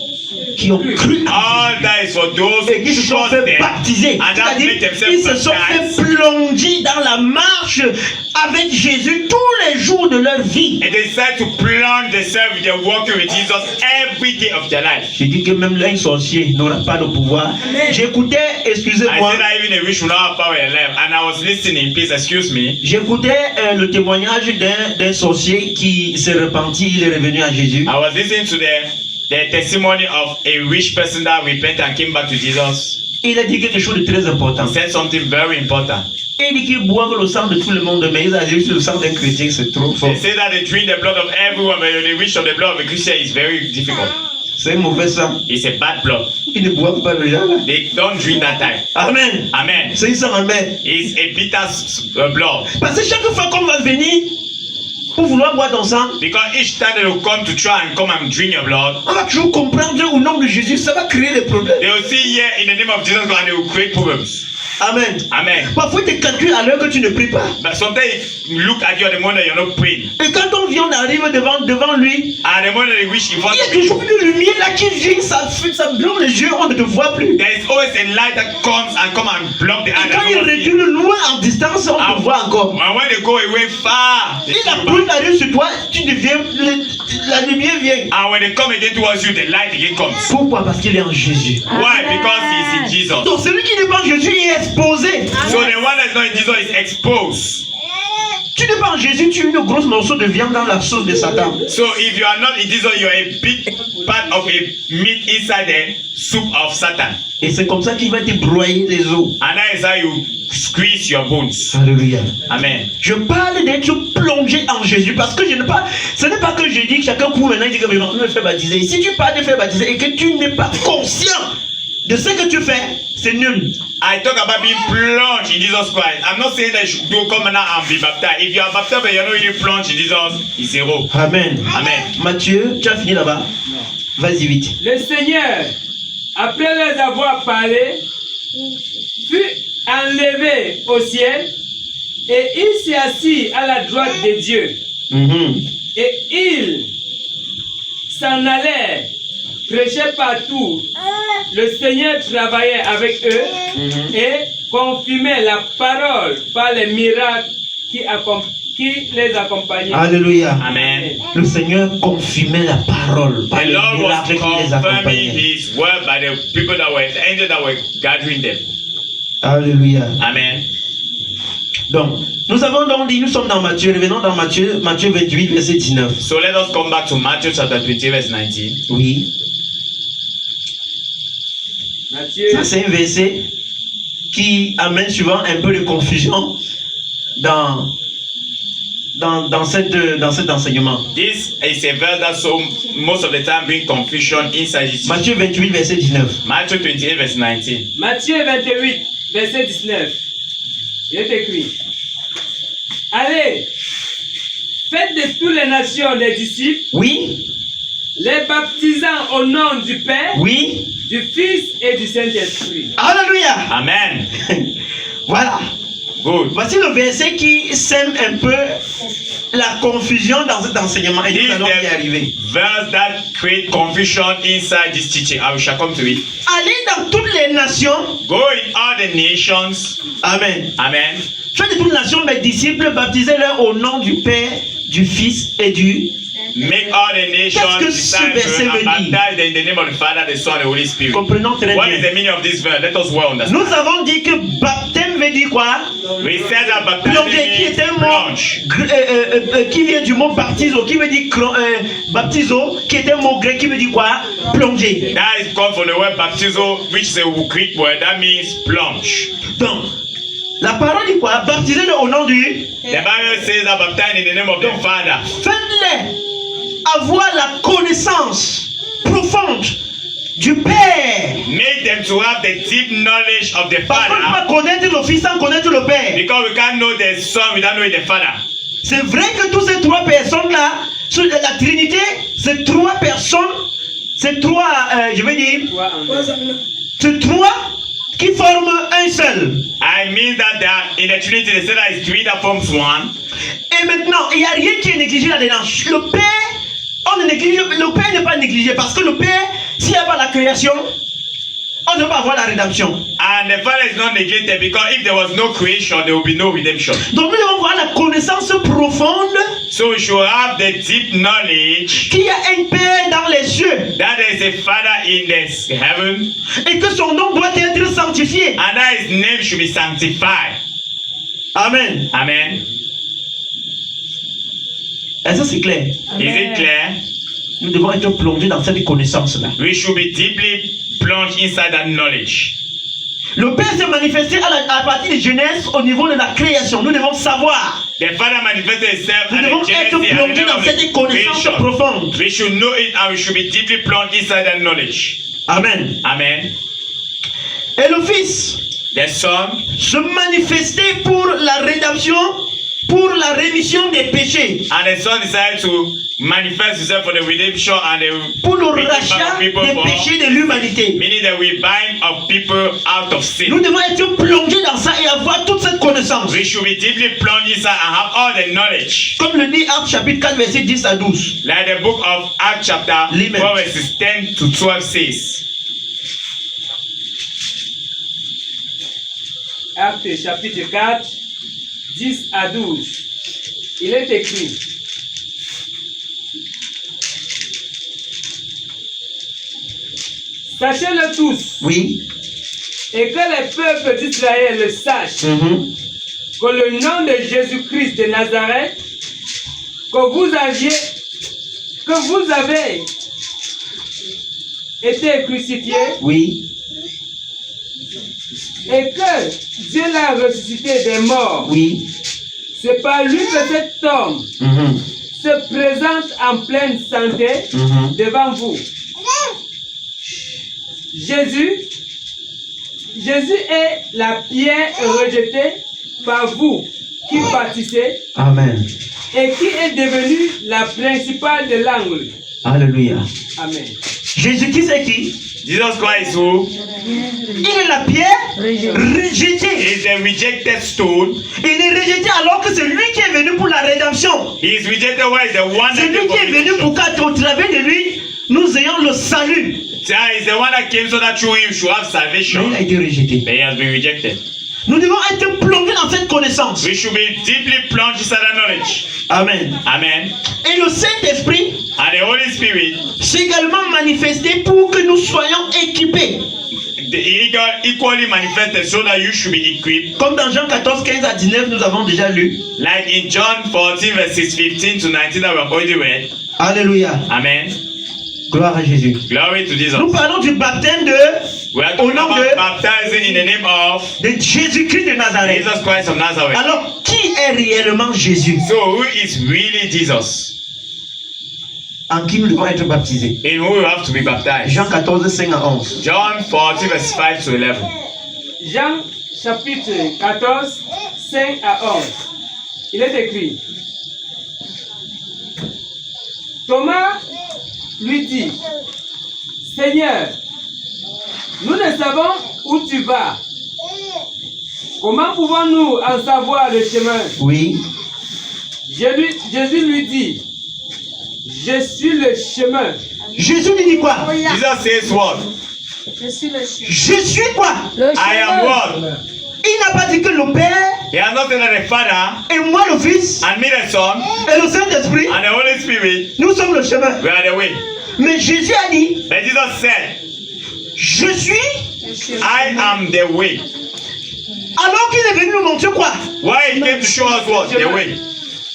cru à All that is for those et qui who se sont trusted fait baptiser. and that make C'est-à-dire, themselves ils se sont fait baptized. plonger dans la marche avec Jésus tous les jours de leur vie. And they decide to plunge themselves with their walking with Jesus every day of their life. J'ai dit que même un sorcier n'aura pas de pouvoir. J'écoutais, I excusez-moi, said that even a witch will not have power in life. And I was listening, please excuse me. j'écoutais le témoignage d'un sorcier qui s'est repenti, il est revenu à Jésus. I was listening to the testimony of a rich person that repented and came back to Jesus. Il a dit quelque chose de très important. He said something very important. Il dit qu'ils boivent le sang de tout le monde, mais ils ont juste le sang d'un chrétien, c'est trop fort. They say that they drink the blood of everyone, but the wish of the blood of a Christian is very difficult. C'est un mauvais sang. It's a bad blood. Ils ne boivent pas le là. They don't drink that time. Amen. Amen. C'est un sang amen. It's a bitter blood. Parce que chaque fois qu'on va venir pour vouloir boire ton sang, Because each time they will come to try and come and drink your blood, on va toujours comprendre au nom de Jésus, ça va créer des problèmes. they will see here in the name of Jesus and they will create problems. Amen. Amen. Parfois, tu calcules à l'heure que tu ne pries pas. But sometimes you look at you at the moment that you're not praying. Et quand on vient, on arrive devant lui, And the moment they wish in front il y a of you, toujours une lumière là qui vient, ça bloque les yeux, on ne te voit plus. there is always a light that comes and come and block the Et eye. quand il recule loin en distance, on te voit encore. And when they go away far, they Si see la you pluie back. arrive sur toi, tu deviens, la lumière vient. And when they come again towards you, the light again comes. Pourquoi? Parce qu'il est en Jésus. Why? Because he's in Jesus. Donc celui qui n'est pas en Jésus, il est exposé. So the one that's not in Jesus is exposed. Tu n'es pas en Jésus, tu es une grosse morceau de viande dans la sauce de Satan. So if you are not in Jesus, you're a big part of a meat inside the soup of Satan. Et c'est comme ça qu'il va te broyer les os. And that is how you squeeze your bones. Alléluia. Amen. Je parle d'être plongé en Jésus parce que ce n'est pas que je dis que chacun court maintenant et dit que je me fais baptiser. Si tu parles de faire baptiser et que tu n'es pas conscient de ce que tu fais, c'est nul. I talk about being plunged in Jesus Christ. I'm not saying that you should go come now and be baptized. If you are baptized but you're not really plunged in Jesus, it's zero. Amen. Amen. Matthieu, tu as fini là-bas. Vas-y vite. Le Seigneur, après les avoir parlé, fut enlevé au ciel et il s'est assis à la droite de Dieu. Et il s'en allait, prêchait partout. Le Seigneur travaillait avec eux et confirmait la parole par les miracles qui les accompagnaient. Alléluia. Amen. Le Seigneur confirmait la parole par The les Lord was miracles qui les confirming accompagnaient. His word by the people that were, the angels that were gathering them. Alléluia. Amen. Donc, nous avons donc dit, nous sommes dans Matthieu, revenons dans Matthieu 28, verset 19. So let us come back to Matthew chapter 20, verse 19. Oui, Matthieu, ça c'est un verset qui amène souvent un peu de confusion dans cet enseignement. This is a verse that so most of the time bring confusion inside it. Matthieu 28, verset 19. Matthew 28, verse 19. Matthieu 28, verset 19. Il est écrit: Allez, faites de toutes les nations des disciples, Oui, les baptisant au nom du Père, oui. du Fils et du Saint-Esprit. Alléluia. Amen. Voilà. Good. Voici le verset qui sème un peu la confusion dans cet enseignement. Et nous allons y arriver. Verse that create confusion inside this teaching. I shall come to it. Allez dans toutes les nations. Go in all the nations. Amen. Amen. Faites de toutes les nations mes disciples, baptisez-les au nom du Père, du Fils et du... Make all the nations Qu'est-ce que ce verset disciples veut and dire? baptize them in the name of the Father, the Son, and the Holy Spirit. Comprenons très What is bien. the meaning of this verse? Let us well understand. Nous avons dit que baptême veut dire quoi? We said that baptism Plonger, qui est un means mot plunge. qui vient du mot baptizo, qui veut dire baptizo, qui est un mot grec qui veut dire quoi? Plonger. That is come from the word baptizo, which is a Greek word. That means plunge. Donc, la parole dit quoi? Baptisez-le au nom du... The Bible says that baptize in the name of the Father. Faites-les avoir la connaissance profonde du Père. Make them to have the deep knowledge of the Parce qu'on ne peut pas Father. connaître le Fils sans connaître le Père. Because we can't know the Son without knowing the Father. C'est vrai que toutes ces trois personnes-là, sur la Trinité, c'est trois personnes, c'est trois, je vais dire, c'est trois qui forment un seul. I mean that in the Trinity, they say that it's three that forms one. Et maintenant, il n'y a rien qui est négligé là-dedans. Le Père, on ne néglige, le Père n'est pas négligé parce que le Père, s'il n'y a pas la création, on ne peut pas avoir la rédemption. And the Father is not neglected because if there was no creation, there will be no redemption. Donc nous devons voir la connaissance profonde So we should have the deep knowledge qu'il y a un Père dans les cieux that there is a Father in the heaven et que son nom doit être sanctifié. and that His name should be sanctified. Amen. Amen. Est-ce que c'est clair? Is it clear? Nous devons être plongés dans cette connaissance-là. We should be deeply plunged inside that knowledge. Le Père s'est manifesté à partir de Genèse au niveau de la création. Nous devons savoir. The Father manifested Himself Nous at devons the être Genesis and plongés the dans name of cette the connaissance creation. profonde. We should know it and we should be deeply plunged inside that knowledge. Amen. Amen. Et le Fils The Son se manifestait pour la rédemption, pour la rémission des péchés, and the Son decided to manifest Himself for the redemption and the pour le bringing back rachat of people des for, péchés de l'humanité. meaning that we bind of people out of sin. Nous devons être plongés dans ça et avoir toute cette connaissance. We should be deeply plunged inside and have all the knowledge. Comme le dit Actes chapitre 4 verset 10 à 12. Like the book of Acts chapter Amen. 4 verses 10 to 12 says. Actes chapitre 4, 10 à 12. Il est écrit: Sachez-le tous, Oui. et que les peuples d'Israël le sachent, que le nom de Jésus-Christ de Nazareth, que vous avez été crucifié, Oui. et que Dieu l'a ressuscité des morts. Oui. C'est par lui que cet homme se présente en pleine santé devant vous. Jésus est la pierre rejetée par vous qui bâtissez Amen. et qui est devenue la principale de l'angle. Alléluia. Amen. Jésus-Christ est qui? Jesus Christ who Il est la pierre rejetée. is the rejected stone. Il est rejeté alors que c'est lui qui est venu pour la rédemption. He is rejected where is the one C'est that lui qui est venu pour qu'au travers de lui, nous ayons le salut. is the one that came so that through him should have Mais salvation. il a été rejeté. But he has been rejected. Nous devons être plongés dans cette connaissance. We should be deeply plunged inside that knowledge. Amen. Amen. Et le Saint-Esprit And the Holy Spirit s'est également manifesté pour que nous soyons équipés. equally manifested so that you should be equipped. Comme dans Jean 14, 15 à 19, nous avons déjà lu. Like in John 14 verses 15 to 19 that we have already read. Alléluia. Amen. Gloire à Jésus. Glory to Jesus. Nous parlons du baptême We are au talking nom about baptizing in the name of de Jésus-Christ de Nazareth. Jesus Christ of Nazareth. Alors, qui est réellement Jésus? So who is really Jesus? En qui nous devons être baptisés? In who we have to be baptized? Jean 14, 5 à 11. John 14 verses 5 to 11. Jean chapitre 14, 5 à 11. Il est écrit: Thomas lui dit: Seigneur, nous ne savons où tu vas. Comment pouvons-nous en savoir le chemin? Oui. Jésus lui dit, je suis le chemin. Jésus lui dit quoi? Jesus says what? Je suis le chemin. Je suis quoi? I am what? Il n'a pas dit que le Père He has not said that the Father et moi le Fils and me the Son et le Saint-Esprit, and the Holy Spirit nous sommes le chemin. were the way. Mais Jésus a dit, But Jesus said, je suis, I am the way. alors qu'il est venu nous montrer quoi? Why he came to show us what? The way.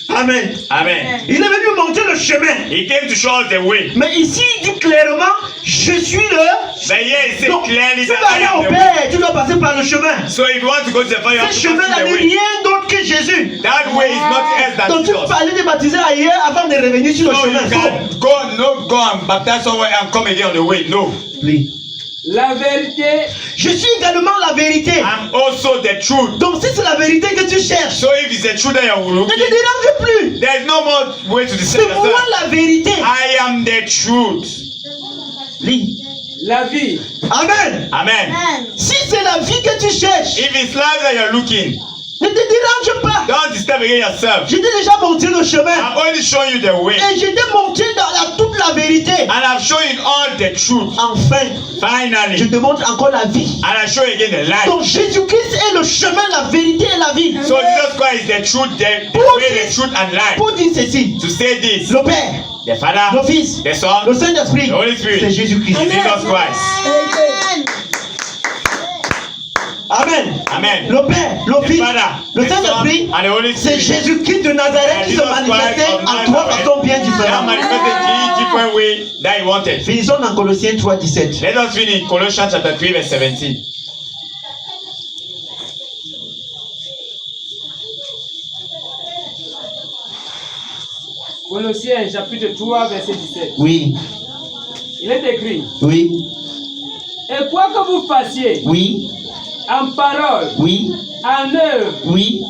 Amen. Amen. Il est venu nous montrer le chemin. He came to show us the way. Mais ici, il dit clairement, je suis le... But here he said Donc, clearly tu that vas I aller am au the way. Père, tu dois passer par le chemin. So if you want to go to the Father, you have Ce to go chemin-là to the n'est way. rien d'autre que Jésus. That way is not else than Donc tu Jesus. peux aller te baptiser ailleurs avant de revenir sur le So you chemin. can go and baptize somewhere and come again on the way. No. Lis. La vérité, Je suis également la vérité. I'm also the truth. Donc si c'est la vérité que tu cherches, So if it's the truth that you're ne looking, te dérange plus. there is no more way to deceive C'est moi yourself. la vérité. I am the truth. Lis. la vie. Amen. Amen. Si c'est la vie que tu cherches, If it's life that you're looking, ne te dérange pas. don't disturb again yourself. Je t'ai déjà montré le chemin. I've already shown you the way. Et je t'ai montré toute la vérité. And I've shown you all the truth. Enfin, je Finally. te montre encore la vie. And I show you again the life. Donc Jésus-Christ est le chemin, la vérité et la vie. So Jesus Christ is the truth, the way, the truth and life. Pour dire ceci, To say this, le Père, the Father, le Fils, the Son, le Saint-Esprit, the Holy Spirit, c'est Jésus-Christ. Jesus Christ. Amen. Amen. Le Père, le The Fils, Father, le the Son, Saint-Esprit, and the Holy c'est Spirit. Jésus-Christ de Nazareth qui se Jesus Christ manifestait of en trois Nazareth. façons bien Now différentes. manifested in different way that he wanted. Finissons dans Colossiens 3, 17. Let us read in Colossians chapter 3 verse 17. Colossiens chapitre 3 verset 17. Oui, Il est écrit, oui, et quoi que vous fassiez, oui, en parole, oui, en œuvre, oui.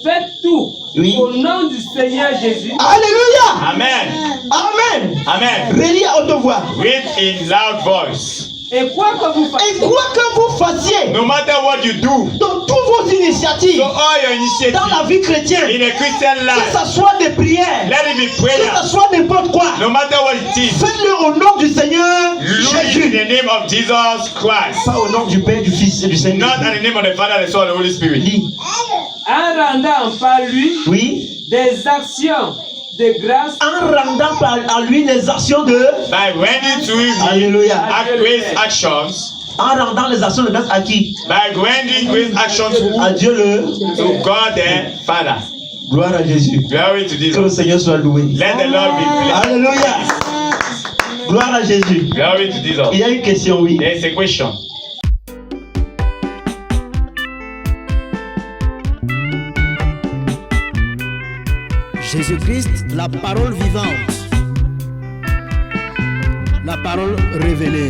faites tout Oui. au nom du Seigneur Jésus. Alléluia. Amen. Amen. Amen. Relis à haute voix. Read in loud voice. Et quoi que vous Et fassiez, quoi que vous fassiez No matter what you do, dans toutes vos initiatives, so all your initiatives dans la vie chrétienne, in a Christian que life, ce soit des prières, let it be que prayer. ce soit n'importe quoi, No matter what it is, faites-le au nom du Seigneur do it in Jésus. the name of Jesus Christ. Pas au nom du Père, du Fils et du Not Saint-Esprit. in the name of the Father, the Son, and the Holy Spirit. Lis. en rendant par lui Oui. des actions de grâce En rendant à lui les actions de... By rendering to him Alléluia. grace actions, En rendant les actions de grâce à qui? by rendering grace actions À to, Dieu le... to God the Father. Gloire à Jésus. Glory to Que le Jesus. Seigneur soit loué. Let the Lord be blessed. Alléluia. Gloire à Jésus. Glory to Il Jesus. y a une question, oui. There's a question. Jésus-Christ, la parole vivante, la parole révélée.